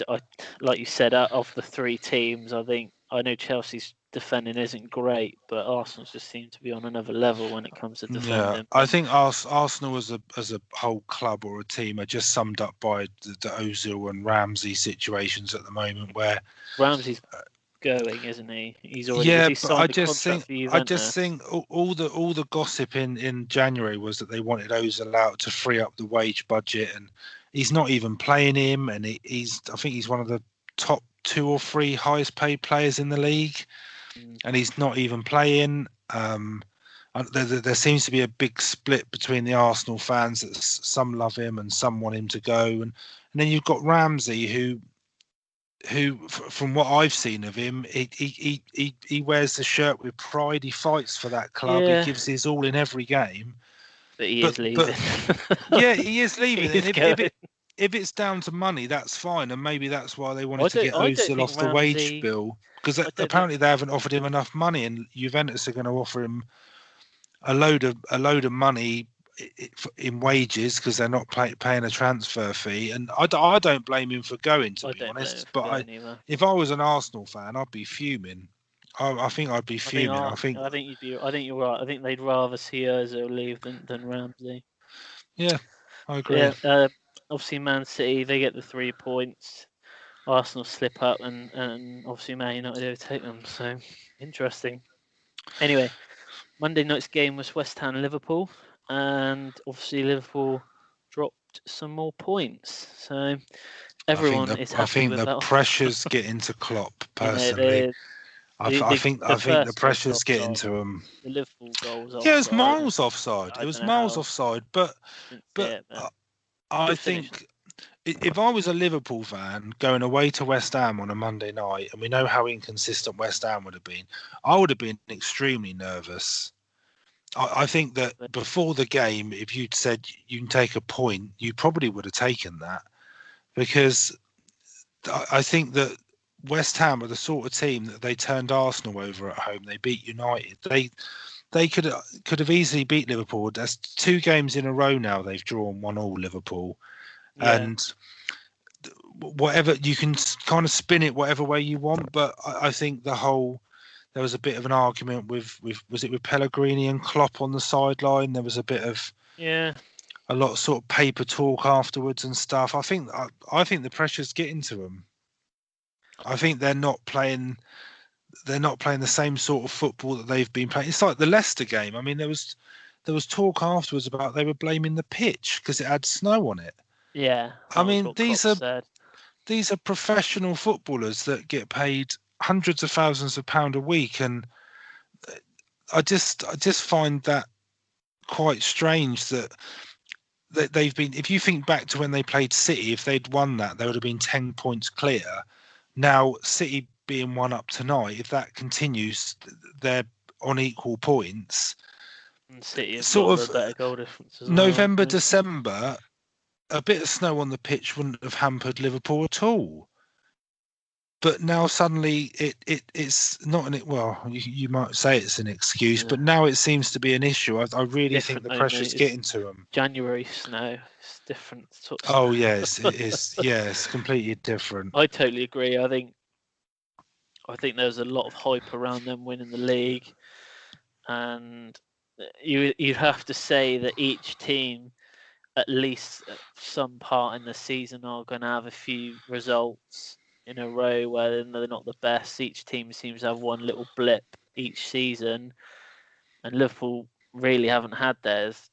like you said, out of the three teams, I know Chelsea's defending isn't great, but Arsenal's just seem to be on another level when it comes to Yeah, defending. I think Arsenal as a whole club or a team are just summed up by the Ozil and Ramsey situations at the moment, where Ramsey's going, isn't he? He's already Yeah, he but I signed the just contract think for I just Juventus. think all the gossip in January was that they wanted Ozil out to free up the wage budget, and he's not even playing him, and he's I think he's one of the top 2 or 3 highest paid players in the league, and he's not even playing. There seems to be a big split between the Arsenal fans that some love him and some want him to go, and then you've got Ramsey who, from what I've seen of him, he wears the shirt with pride. He fights for that club. He Yeah, gives his all in every game. but he But is leaving. yeah, he is leaving. He is And going. if it's down to money, that's fine. And maybe that's why they I wanted to don't. get I don't Ozil think off the wage Ramsey. bill, because I don't think. apparently they haven't offered him enough money, and Juventus are going to offer him a load of money in wages because they're not paying a transfer fee, and I don't blame him for going, to I be don't blame him honest. for But going either. if I was an Arsenal fan, I'd be fuming. I think I'd be fuming. I think you'd be. I think you're right. I think they'd rather see Ozil leave than Ramsey. yeah, I agree. Yeah. Obviously, Man City they get the 3 points. Arsenal slip up, and obviously Man United overtake them. So interesting. Anyway, Monday night's game was West Ham Liverpool, and obviously Liverpool dropped some more points. So everyone is I happy think with the that. pressures get into Klopp You know, personally. I think the first goal's pressures get offside. into him. The Liverpool goal's Yeah, it was offside. miles offside. I It don't was know miles how. offside, but Didn't see but it, but I good finish. think if I was a Liverpool fan going away to West Ham on a Monday night, and we know how inconsistent West Ham would have been, I would have been extremely nervous. I think that before the game, if you'd said you can take a point, you probably would have taken that, because I think that West Ham are the sort of team that they turned Arsenal over at home. They beat United. They could have easily beat Liverpool. That's 2 games in a row now they've drawn 1-1 Liverpool, and whatever you can kind of spin it whatever way you want. But I think there was a bit of an argument with was it with Pellegrini and Klopp on the sideline. There was a bit of a lot of sort of paper talk afterwards and stuff. I think the pressure's getting to them. I think they're not playing the same sort of football that they've been playing. It's like the Leicester game. I mean, there was talk afterwards about they were blaming the pitch because it had snow on it. Yeah, I mean, said. These are professional footballers that get paid hundreds of thousands of pounds a week, and I just find that quite strange that they've been. If you think back to when they played City, if they'd won that, they would have been 10 points clear. Now City being 1 up tonight, if that continues, they're on equal points. And City have sort got of a better goal difference as November, well. December, a bit of snow on the pitch wouldn't have hampered Liverpool at all. But now suddenly it's not an well. You might say it's an excuse, but now it seems to be an issue. I really think the pressure's getting to them. January snow, it's different sort of Oh snow. yes, it is. Yeah, it's completely different. I totally agree. I think there's a lot of hype around them winning the league, and you'd have to say that each team, at least at some part in the season, are going to have a few results in a row where they're not the best. Each team seems to have one little blip each season, and Liverpool really haven't had theirs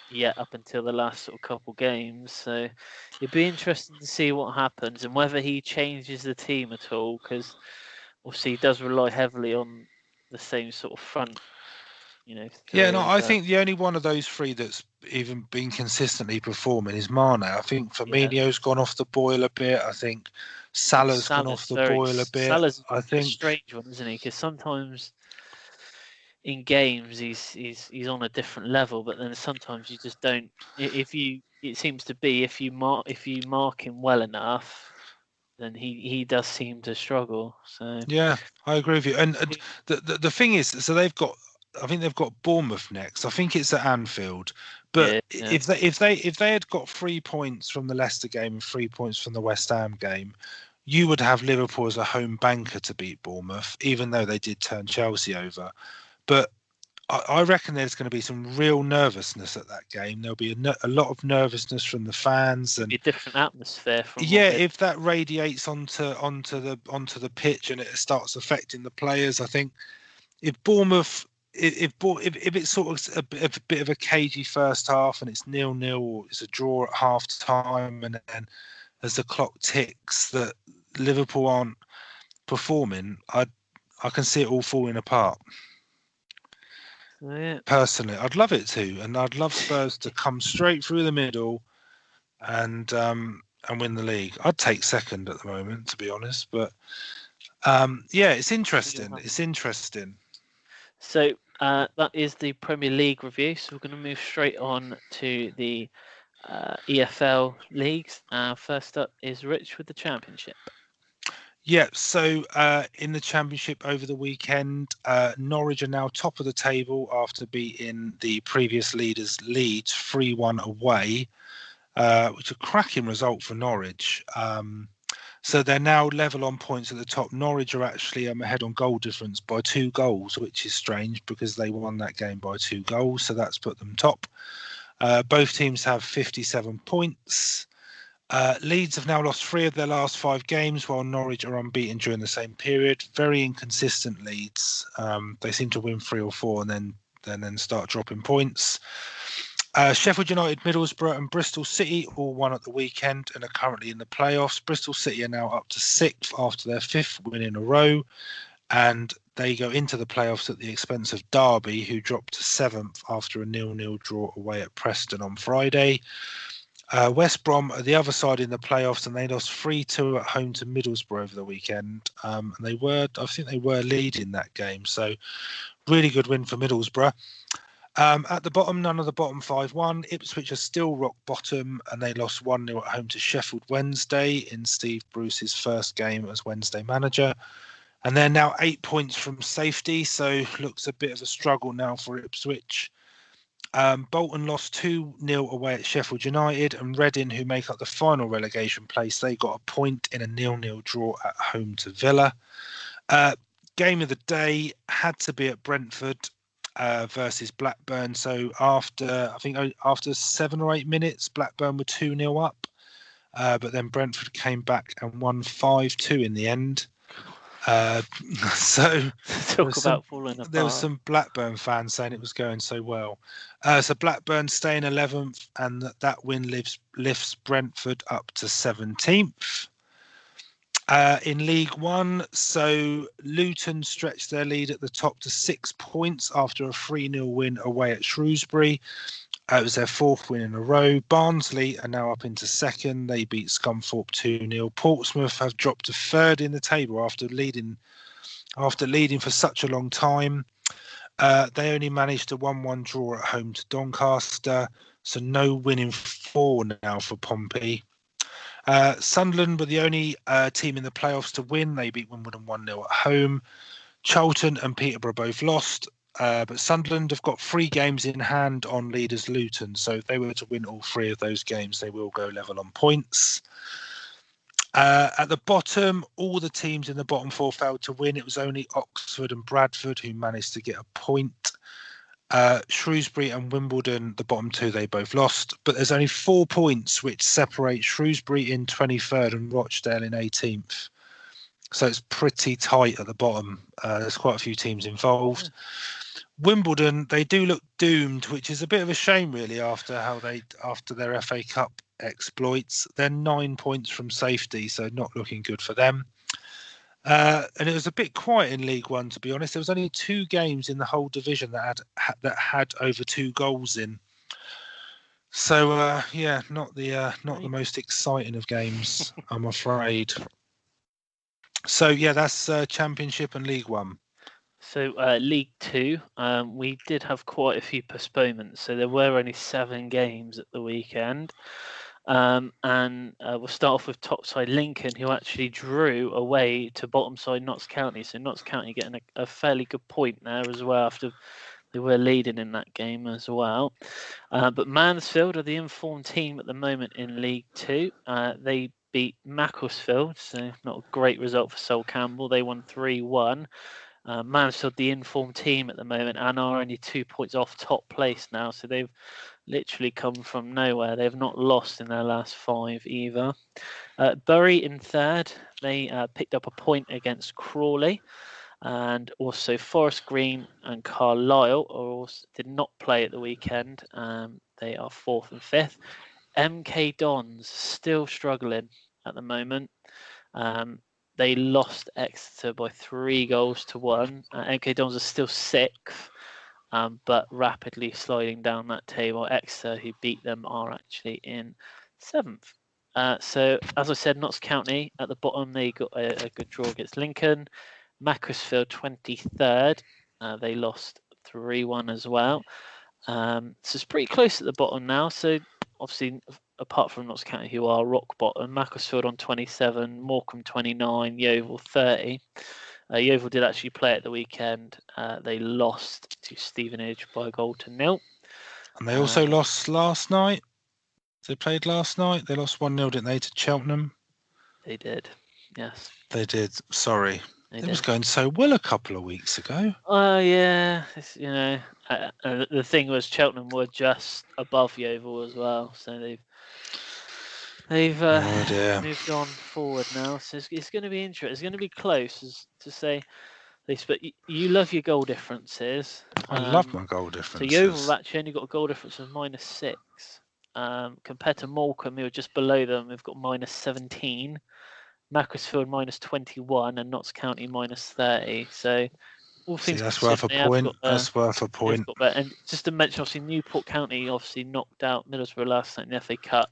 yet up until the last sort of couple games. So it'd be interesting to see what happens and whether he changes the team at all, because obviously he does rely heavily on the same sort of front. I think the only one of those 3 that's even been consistently performing is Mane. I think Firmino's gone off the boil a bit. I think Salah's gone off the boil a bit. Salah's I think a strange one, isn't he? Because sometimes in games he's on a different level, but then sometimes you just don't. It seems to be if you mark him well enough, then he does seem to struggle. So yeah, I agree with you. And the thing is, so I think they've got Bournemouth next. I think it's at Anfield. But if they had got 3 points from the Leicester game and 3 points from the West Ham game, you would have Liverpool as a home banker to beat Bournemouth, even though they did turn Chelsea over. But I reckon there's going to be some real nervousness at that game. There'll be a lot of nervousness from the fans, and a different atmosphere from if that radiates onto the pitch and it starts affecting the players, I think if Bournemouth, if it's sort of a bit of a cagey first half and it's 0-0 or it's a draw at half time, and then as the clock ticks that Liverpool aren't performing, I can see it all falling apart. Yeah. Personally, I'd love it to, and I'd love Spurs to come straight through the middle and win the league. I'd take second at the moment, to be honest, but it's interesting. It's interesting. So that is the Premier League review. So we're going to move straight on to the EFL leagues. First up is Rich with the Championship. Yeah, so in the Championship over the weekend, Norwich are now top of the table after beating the previous leaders Leeds 3-1 away, which is a cracking result for Norwich. So they're now level on points at the top. Norwich are actually ahead on goal difference by 2 goals, which is strange because they won that game by 2 goals. So that's put them top. Both teams have 57 points. Leeds have now lost 3 of their last 5 games, while Norwich are unbeaten during the same period. Very inconsistent Leeds. They seem to win 3 or 4 and then start dropping points. Sheffield United, Middlesbrough and Bristol City all won at the weekend and are currently in the playoffs. Bristol City are now up to 6th after their 5th win in a row, and they go into the playoffs at the expense of Derby, who dropped to 7th after a 0-0 draw away at Preston on Friday. West Brom are the other side in the playoffs, and they lost 3-2 at home to Middlesbrough over the weekend. And I think they were leading that game. So really good win for Middlesbrough. At the bottom, none of the bottom 5 won. Ipswich are still rock bottom, and they lost 1-0 at home to Sheffield Wednesday in Steve Bruce's first game as Wednesday manager. And they're now 8 points from safety, so looks a bit of a struggle now for Ipswich. Bolton lost 2-0 away at Sheffield United, and Reading, who make up the final relegation place, they got a point in a 0-0 draw at home to Villa. Game of the day had to be at Brentford versus Blackburn. So after 7 or 8 minutes, Blackburn were 2-0 up, but then Brentford came back and won 5-2 in the end. So there was some Blackburn fans saying it was going so well. So Blackburn stay in 11th, and that win lifts Brentford up to 17th. In League One, so Luton stretched their lead at the top to 6 points after a 3-0 win away at Shrewsbury. It was their 4th win in a row. Barnsley are now up into 2nd. They beat Scunthorpe 2-0. Portsmouth have dropped to 3rd in the table after leading for such a long time. They only managed a 1-1 draw at home to Doncaster, so no winning 4 now for Pompey. Sunderland were the only team in the playoffs to win. They beat Wimbledon 1-0 at home. Charlton and Peterborough both lost. But Sunderland have got 3 games in hand on leaders Luton. So if they were to win all 3 of those games, they will go level on points. At the bottom, all the teams in the bottom 4 failed to win. It was only Oxford and Bradford who managed to get a point. Shrewsbury and Wimbledon, the bottom 2, they both lost. But there's only 4 points which separate Shrewsbury in 23rd and Rochdale in 18th. So it's pretty tight at the bottom. There's quite a few teams involved. Yeah. Wimbledon, they do look doomed, which is a bit of a shame, really, after their FA Cup exploits. They're 9 points from safety, so not looking good for them. And it was a bit quiet in League One, to be honest. There was only 2 games in the whole division that had over 2 goals in. So not the most exciting of games, I'm afraid. So that's Championship and League One. So League Two, we did have quite a few postponements. So there were only 7 games at the weekend. And we'll start off with top side Lincoln, who actually drew away to bottom side Notts County. So Notts County getting a fairly good point there as well after they were leading in that game as well. But Mansfield are the informed team at the moment in League Two. They beat Macclesfield, so not a great result for Sol Campbell. They won 3-1. Mansfield, the informed team at the moment, and are only 2 points off top place now. So they've literally come from nowhere. They've not lost in their last 5 either. Bury in third. They picked up a point against Crawley. And also Forest Green and Carlisle did not play at the weekend. They are 4th and 5th. MK Dons still struggling at the moment. They lost Exeter by 3-1. MK Dons are still 6th, but rapidly sliding down that table. Exeter, who beat them, are actually in 7th. So, as I said, Notts County at the bottom, they got a good draw against Lincoln. Macclesfield 23rd. They lost 3-1 as well. So it's pretty close at the bottom now. So obviously, apart from Notts County, who are rock bottom, Macclesfield on 27, Morecambe 29, Yeovil 30. Yeovil did actually play at the weekend. They lost to Stevenage by a goal to 0. And they also lost last night. They played last night. They lost 1-0, didn't they, to Cheltenham? They did, yes. They did. Sorry. It was going so well a couple of weeks ago. Oh, yeah. The thing was Cheltenham were just above Yeovil as well. So they've moved on forward now. So it's going to be interesting. It's going to be close, as to say this. But you love your goal differences. I love my goal differences. So Yeovil actually only got a goal difference of -6. Compared to Morecambe, who are just below them, they've got -17. Macclesfield -21 and Notts County -30. So all things that's worth a point. That's worth a point. And just to mention, obviously Newport County obviously knocked out Middlesbrough last night in the FA Cup.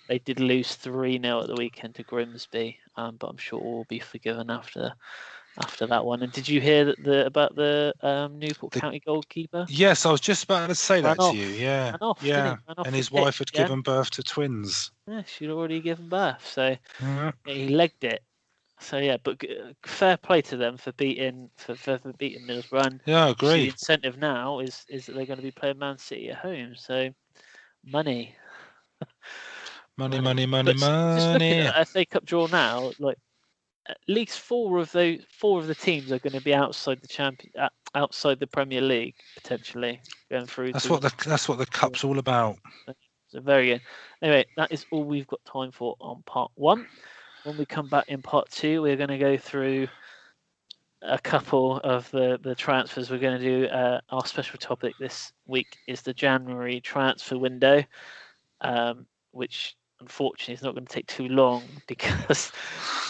They did lose 3-0 at the weekend to Grimsby, but I'm sure all will be forgiven after that one. And did you hear about the Newport County goalkeeper? Yes, I was just about to say that to you. Yeah, ran off, and his wife had given birth to twins. Yeah, she'd already given birth, so he legged it. So yeah, but fair play to them for beating Middlesbrough. Yeah, I agree. The incentive now is that they're going to be playing Man City at home, so money. Money. Just looking at the FA Cup draw now, like at least four of the teams are going to be outside the Premier League potentially going through. That's what the cup's all about. So very good. Anyway, that is all we've got time for on part 1. When we come back in part 2, we're going to go through a couple of the transfers. We're going to do our special topic this week is the January transfer window, which unfortunately is not going to take too long because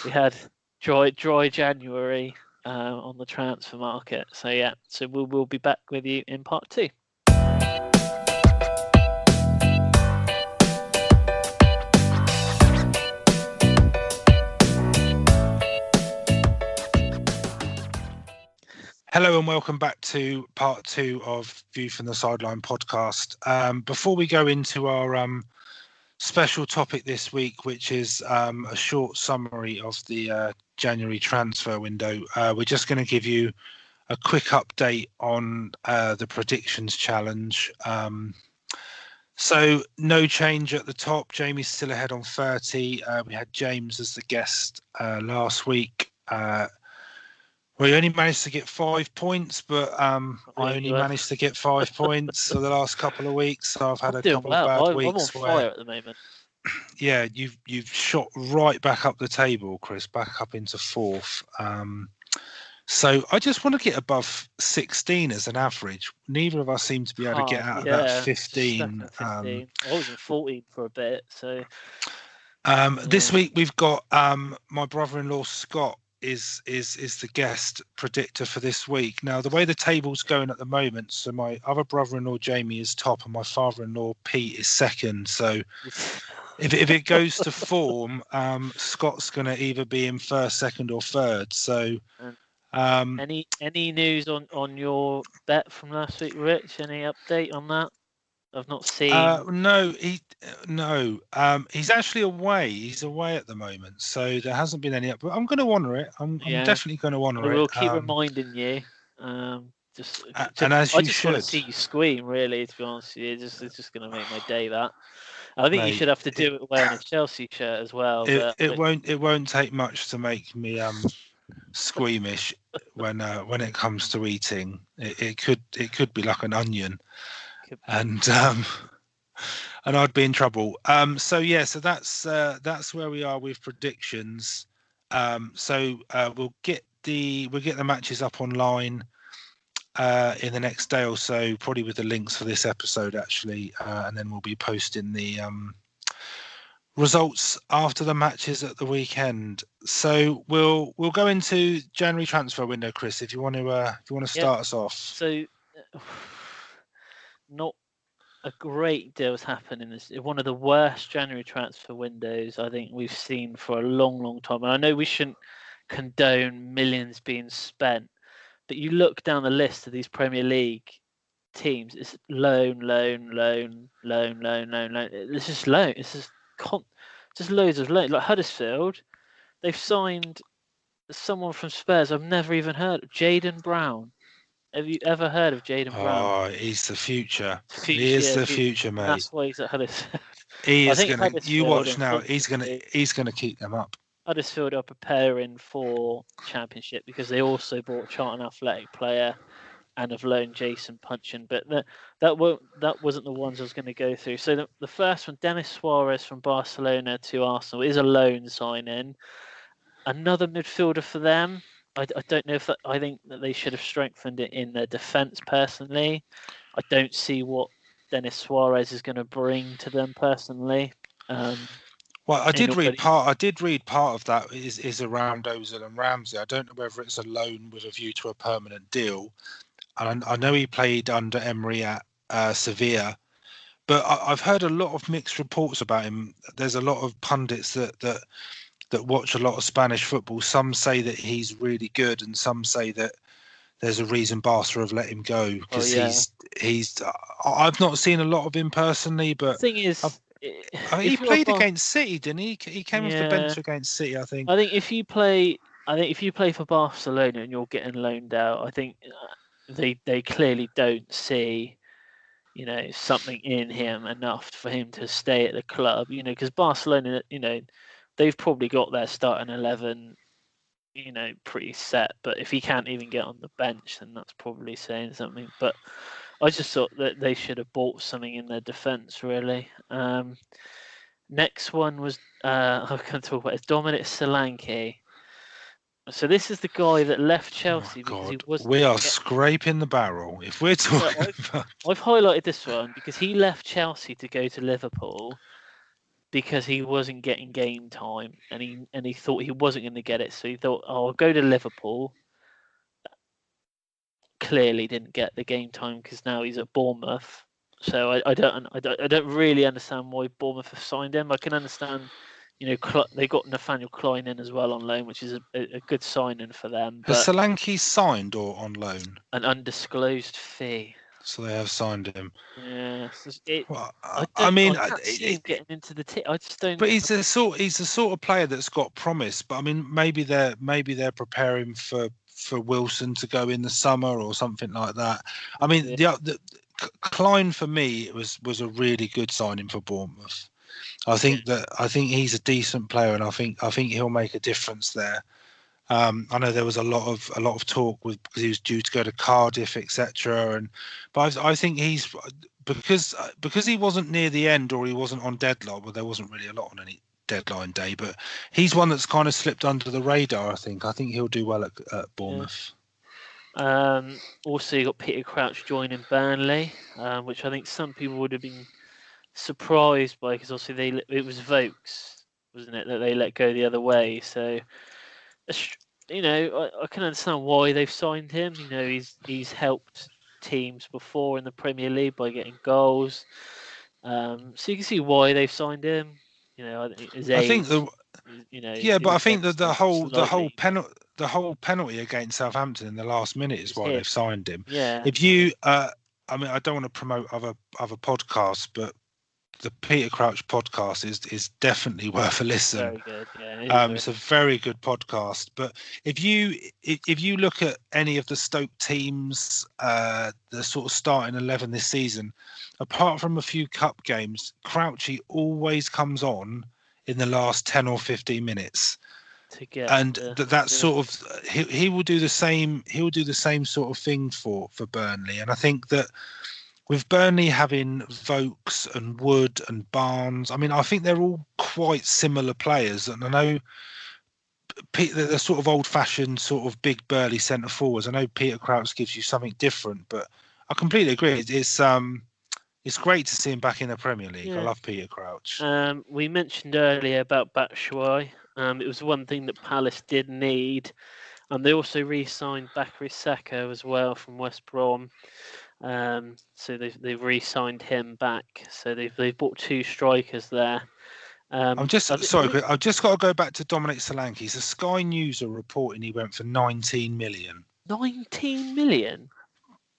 we had dry January on the transfer market. So yeah, so we'll be back with you in part 2. Hello and welcome back to part 2 of View from the Sideline podcast. Before we go into our special topic this week, which is a short summary of the January transfer window, we're just going to give you a quick update on the predictions challenge. So no change at the top. Jamie's still ahead on 30. We had James as the guest last week. We only managed to get 5 points, but I only managed to get 5 points for the last couple of weeks. So I've had a couple of bad weeks. I'm on fire at the moment. Yeah, you've shot right back up the table, Chris, back up into 4th. So I just want to get above 16 as an average. Neither of us seem to be able to get out of that 15. I was in 14 for a bit. So this week we've got my brother-in-law Scott is the guest predictor for this week. Now, the way the table's going at the moment, so my other brother-in-law Jamie is top and my father-in-law Pete is second. So if it goes to form, Scott's going to either be in first, second or third. So any news on your bet from last week, Rich? Any update on that? I've not seen. No. He's actually away. He's away at the moment, so there hasn't been any. But I'm going to honour it. I'm definitely going to honour it. We'll keep reminding you. And as I you just should. want to see you scream. Really, to be honest with you, it's just going to make my day. That I think you should have to do it wearing a Chelsea shirt as well. It won't take much to make me squeamish when it comes to eating. It could be like an onion, and I'd be in trouble. So that's where we are with predictions. We'll get the matches up online in the next day or so, probably with the links for this episode actually, and then we'll be posting the results after the matches at the weekend. So we'll go into January transfer window, Chris. If you want to start us off. So not a great deal has happened in this. One of the worst January transfer windows I think we've seen for a long, long time. And I know we shouldn't condone millions being spent, but you look down the list of these Premier League teams, it's loan. It's just loan. It's just loads of loans. Like Huddersfield, they've signed someone from Spurs I've never even heard of, Jayden Brown. Have you ever heard of Jayden Brown? Oh, he's the future. He is the future, mate. That's why he's at Huddersfield. He is gonna. You watch now. He's gonna keep them up. Huddersfield are preparing for Championship because they also bought Charlton Athletic player and have loaned Jason Punchin, but that wasn't the ones I was going to go through. So the first one, Denis Suarez from Barcelona to Arsenal, is a loan signing. Another midfielder for them. I don't know if I think that they should have strengthened it in their defence personally. I don't see what Denis Suarez is going to bring to them personally. Well, I did read part of that is around Ozil and Ramsey. I don't know whether it's a loan with a view to a permanent deal. And I know he played under Emery at Sevilla, but I've heard a lot of mixed reports about him. There's a lot of pundits that watch a lot of Spanish football. Some say that he's really good, and some say that there's a reason Barca have let him go because he's. I've not seen a lot of him personally, but the thing is, he played against City, didn't he? He came off the bench against City, I think. I think if you play for Barcelona and you're getting loaned out, I think they clearly don't see, something in him enough for him to stay at the club. Because Barcelona, they've probably got their starting 11, pretty set. But if he can't even get on the bench, then that's probably saying something. But I just thought that they should have bought something in their defence, really. Next one was I'm going to talk about is Dominic Solanke. So this is the guy that left Chelsea because he wasn't. We are scraping the barrel. If we're talking about, I've highlighted this one because he left Chelsea to go to Liverpool because he wasn't getting game time, and he thought he wasn't going to get it, so he thought, "Oh, I'll go to Liverpool." Clearly, didn't get the game time because now he's at Bournemouth. So I don't really understand why Bournemouth have signed him. I can understand. They got Nathaniel Klein in as well on loan, which is a good signing for them. Has Solanke signed or on loan? An undisclosed fee. So they have signed him. Yeah. I can't see him getting into the I just don't. But he's the sort of player that's got promise. But I mean, maybe they're preparing for Wilson to go in the summer or something like that. I mean, the Klein for me was a really good signing for Bournemouth. I think he's a decent player, and I think he'll make a difference there. I know there was a lot of talk because he was due to go to Cardiff, etc. But I think he's because he wasn't near the end or he wasn't on deadline. Well, there wasn't really a lot on any deadline day, but he's one that's kind of slipped under the radar. I think he'll do well at Bournemouth. Also, you got Peter Crouch joining Burnley, which I think some people would have been surprised by because obviously it was Vokes, wasn't it, that they let go the other way. So, I can understand why they've signed him. He's helped teams before in the Premier League by getting goals. So you can see why they've signed him. But I think that the whole penalty against Southampton in the last minute is why they've signed him. Yeah. If you, I don't want to promote other podcasts, but the Peter Crouch podcast is definitely worth a listen. Very good. Yeah, it's a very good podcast. But if you look at any of the Stoke teams, the sort of starting 11 this season, apart from a few cup games, Crouchy always comes on in the last 10 or 15 minutes. to get. And that sort of he will do the same. He will do the same sort of thing for Burnley. And I think that with Burnley having Vokes and Wood and Barnes, I mean, I think they're all quite similar players. And I know they're sort of old-fashioned, sort of big burly centre forwards. I know Peter Crouch gives you something different, but I completely agree. It's great to see him back in the Premier League. Yeah. I love Peter Crouch. We mentioned earlier about Batshuayi. It was one thing that Palace did need, and they also re-signed Bakary Saka as well from West Brom. So they've re-signed him back. So they've bought 2 strikers there. I'm just sorry, Chris, I've just got to go back to Dominic Solanke. So Sky News are reporting he went for 19 million. 19 million.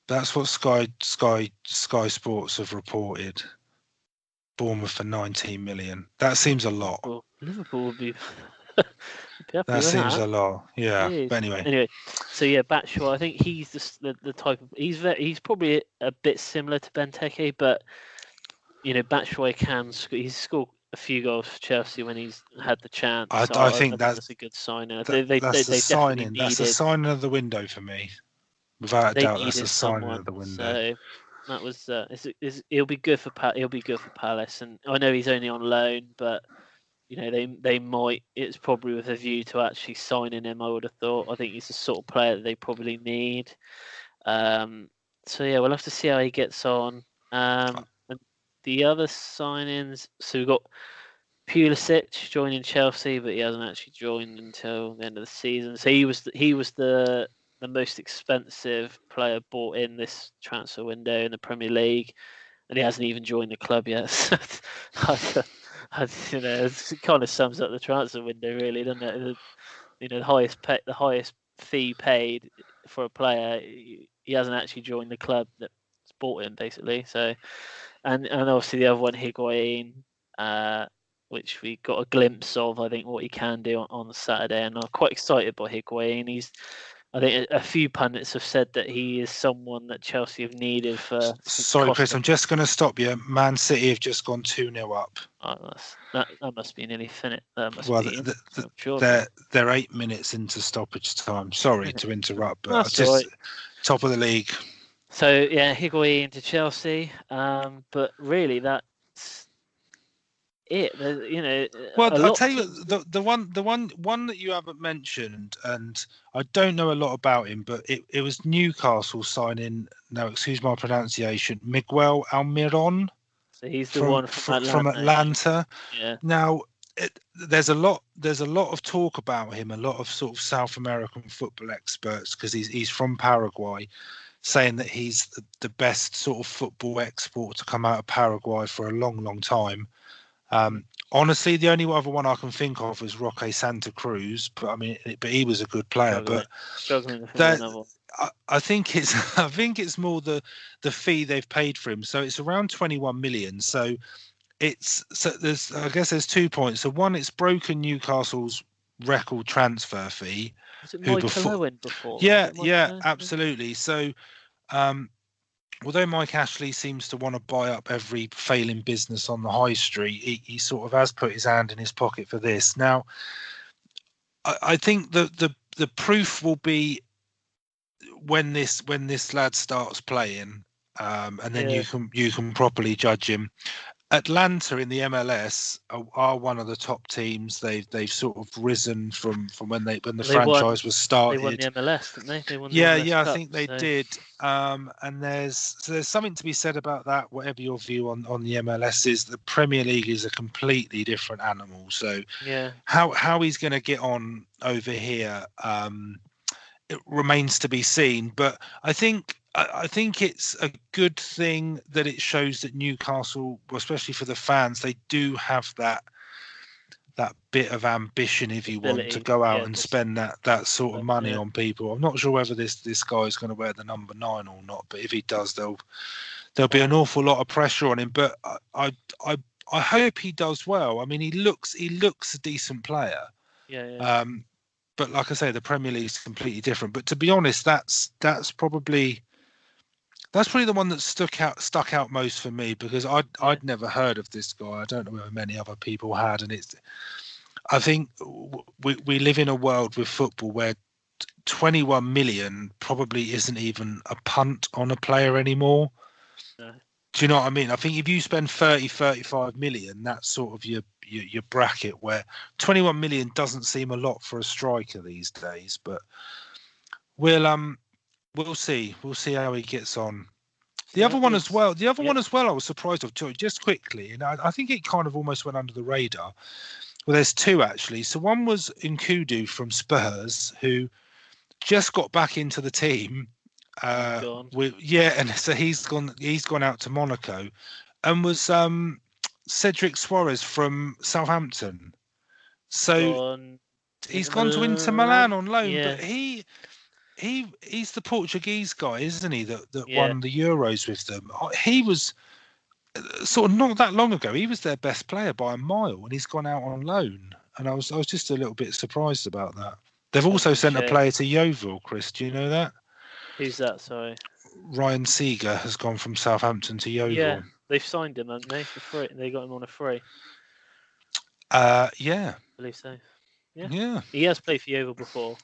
That's what Sky Sports have reported. Bournemouth for 19 million. That seems a lot. Well, Liverpool would be. That seems a lot. Yeah. But anyway, so yeah, Batshuayi. I think he's the type of he's probably a bit similar to Benteke, but Batshuayi he's scored a few goals for Chelsea when he's had the chance. I think that's a good signing. That's a signing. That's a signing of the window for me. Without a doubt, that's a signing of the window. So that was it'll be good for Palace, and I know he's only on loan, but they might. It's probably with a view to actually signing him. I would have thought. I think he's the sort of player that they probably need. So yeah, we'll have to see how he gets on. And the other signings. So we've got Pulisic joining Chelsea, but he hasn't actually joined until the end of the season. So he was the most expensive player bought in this transfer window in the Premier League, and he hasn't even joined the club yet. It kind of sums up the transfer window, really, doesn't it? The highest fee paid for a player, he hasn't actually joined the club that's bought him, basically. So, and obviously the other one, Higuain, which we got a glimpse of, I think, what he can do on Saturday, and I'm quite excited by Higuain. I think a few pundits have said that he is someone that Chelsea have needed for. Sorry, Chris, I'm just going to stop you. Man City have just gone 2-0 up. Oh, that must be nearly finished. They're 8 minutes into stoppage time. Sorry to interrupt, but That's just right. Top of the league. So yeah, Higuain to Chelsea, but really that's it. Well, I'll tell you the one that you haven't mentioned, and I don't know a lot about him, but it was Newcastle signing. Now, excuse my pronunciation, Miguel Almiron. So he's the one from Atlanta. Yeah. Now, there's a lot of talk about him. A lot of sort of South American football experts, because he's from Paraguay, saying that he's the best sort of football export to come out of Paraguay for a long, long time. Honestly, the only other one I can think of is Roque Santa Cruz, but he was a good player. Struggling I think it's more the fee they've paid for him. So it's around 21 million. So there's 2 points. So one, it's broken Newcastle's record transfer fee. Was it Michael Owen before? Yeah, absolutely. So, although Mike Ashley seems to want to buy up every failing business on the high street, he sort of has put his hand in his pocket for this. Now, I think the proof will be when this lad starts playing, and then you can properly judge him. Atlanta in the MLS are one of the top teams. They've sort of risen from when the franchise was started. They won the MLS, didn't they? They won the MLS Cup, I think they did. And there's something to be said about that. Whatever your view on the MLS is, the Premier League is a completely different animal. So how he's going to get on over here, it remains to be seen. But I think it's a good thing that it shows that Newcastle, especially for the fans, they do have that bit of ambition, if you want, to go out and spend that sort of money on people. I'm not sure whether this guy is going to wear the number 9 or not, but if he does, there'll be an awful lot of pressure on him. But I hope he does well. I mean, he looks a decent player. Yeah. But like I say, the Premier League is completely different. But to be honest, that's probably the one that stuck out most for me, because I'd never heard of this guy. I don't know whether many other people had, and I think we live in a world with football where 21 million probably isn't even a punt on a player anymore. No. Do you know what I mean? I think if you spend 30, 35 million, that's sort of your bracket, where 21 million doesn't seem a lot for a striker these days. But we'll see. We'll see how he gets on. The other one as well. I was surprised of too. Just quickly, and I think it kind of almost went under the radar. Well, there's two actually. So one was Nkudu from Spurs, who just got back into the team. And so he's gone out to Monaco, and was Cedric Suarez from Southampton. So he's gone to Inter Milan on loan, but he's the Portuguese guy, isn't he? That won the Euros with them. He was sort of not that long ago. He was their best player by a mile, and he's gone out on loan. And I was just a little bit surprised about that. They've also sent a player to Yeovil, Chris. Do you know that? Who's that? Sorry. Ryan Seeger has gone from Southampton to Yeovil. Yeah, they've signed him, haven't they, for free? They got him on a free. Yeah. I believe so. Yeah. He has played for Yeovil before.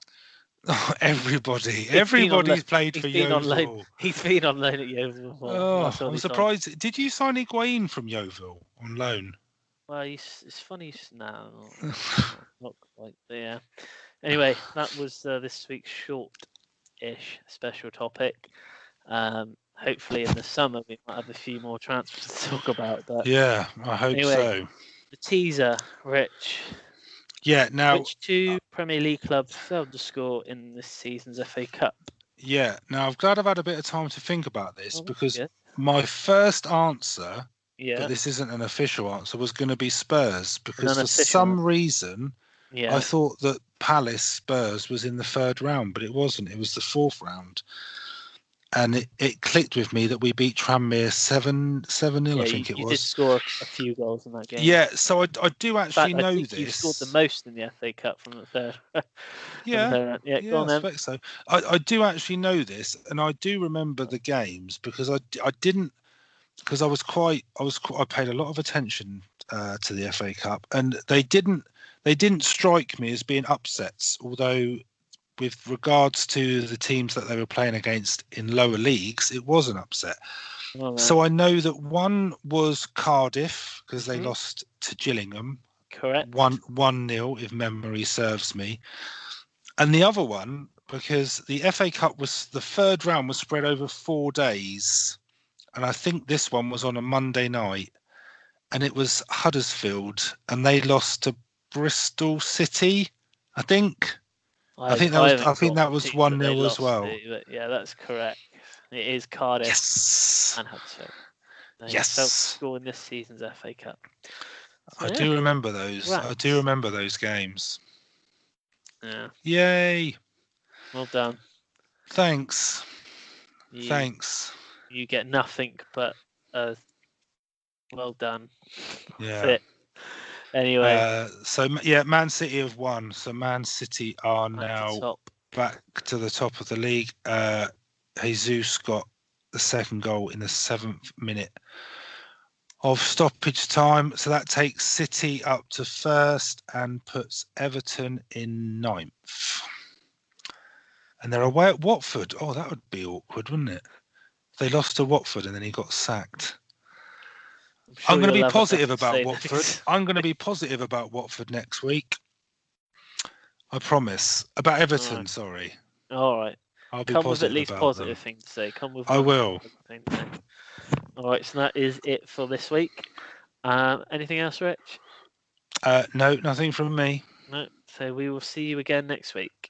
Everybody's played for Yeovil. He's been on loan at Yeovil before. Oh, I'm surprised. Did you sign Higuain from Yeovil on loan? Well, it's funny now. Not quite. But yeah. Anyway, that was this week's short-ish special topic. Hopefully in the summer we might have a few more transfers to talk about. But yeah, I hope so. The teaser, Rich. Yeah, now which two Premier League clubs failed to score in this season's FA Cup? Yeah, now I'm glad I've had a bit of time to think about this because my first answer, but this isn't an official answer, was going to be Spurs because for some reason I thought that Palace Spurs was in the third round, but it wasn't. It was the fourth round. And it clicked with me that we beat Tranmere 7-0, I think it was. You did score a few goals in that game. Yeah, so I do actually know this. You scored the most in the FA Cup from the third. Yeah, go on I then. expect so. I do actually know this, and I do remember the games because I didn't, because I paid a lot of attention to the FA Cup, and they didn't strike me as being upsets, although with regards to the teams that they were playing against in lower leagues, it was an upset. So I know that one was Cardiff because they lost to Gillingham. Correct. 1-0, if memory serves me. And the other one, because the FA Cup the third round was spread over 4 days. And I think this one was on a Monday night. And it was Huddersfield. And they lost to Bristol City, I think. I think that was 1-0 as well. Yeah, that's correct. It is Cardiff and Huddersfield. Failed to score in this season's FA Cup. So, I do remember those. Rats. I do remember those games. Yeah. Yay! Well done. Thanks. Thanks. You get nothing but well done. Yeah. That's it. Anyway, Man City have won. So Man City are now back to the top of the league. Jesus got the second goal in the 7th minute of stoppage time. So that takes City up to first and puts Everton in 9th. And they're away at Watford. Oh, that would be awkward, wouldn't it? They lost to Watford and then he got sacked. I'm going to be positive about Watford. I'm going to be positive about Watford next week. I promise. About Everton, sorry. All right. I'll be Come positive with at least about positive them. thing to say. Come with. I will. All right. So that is it for this week. Anything else, Rich? No, nothing from me. No. So we will see you again next week.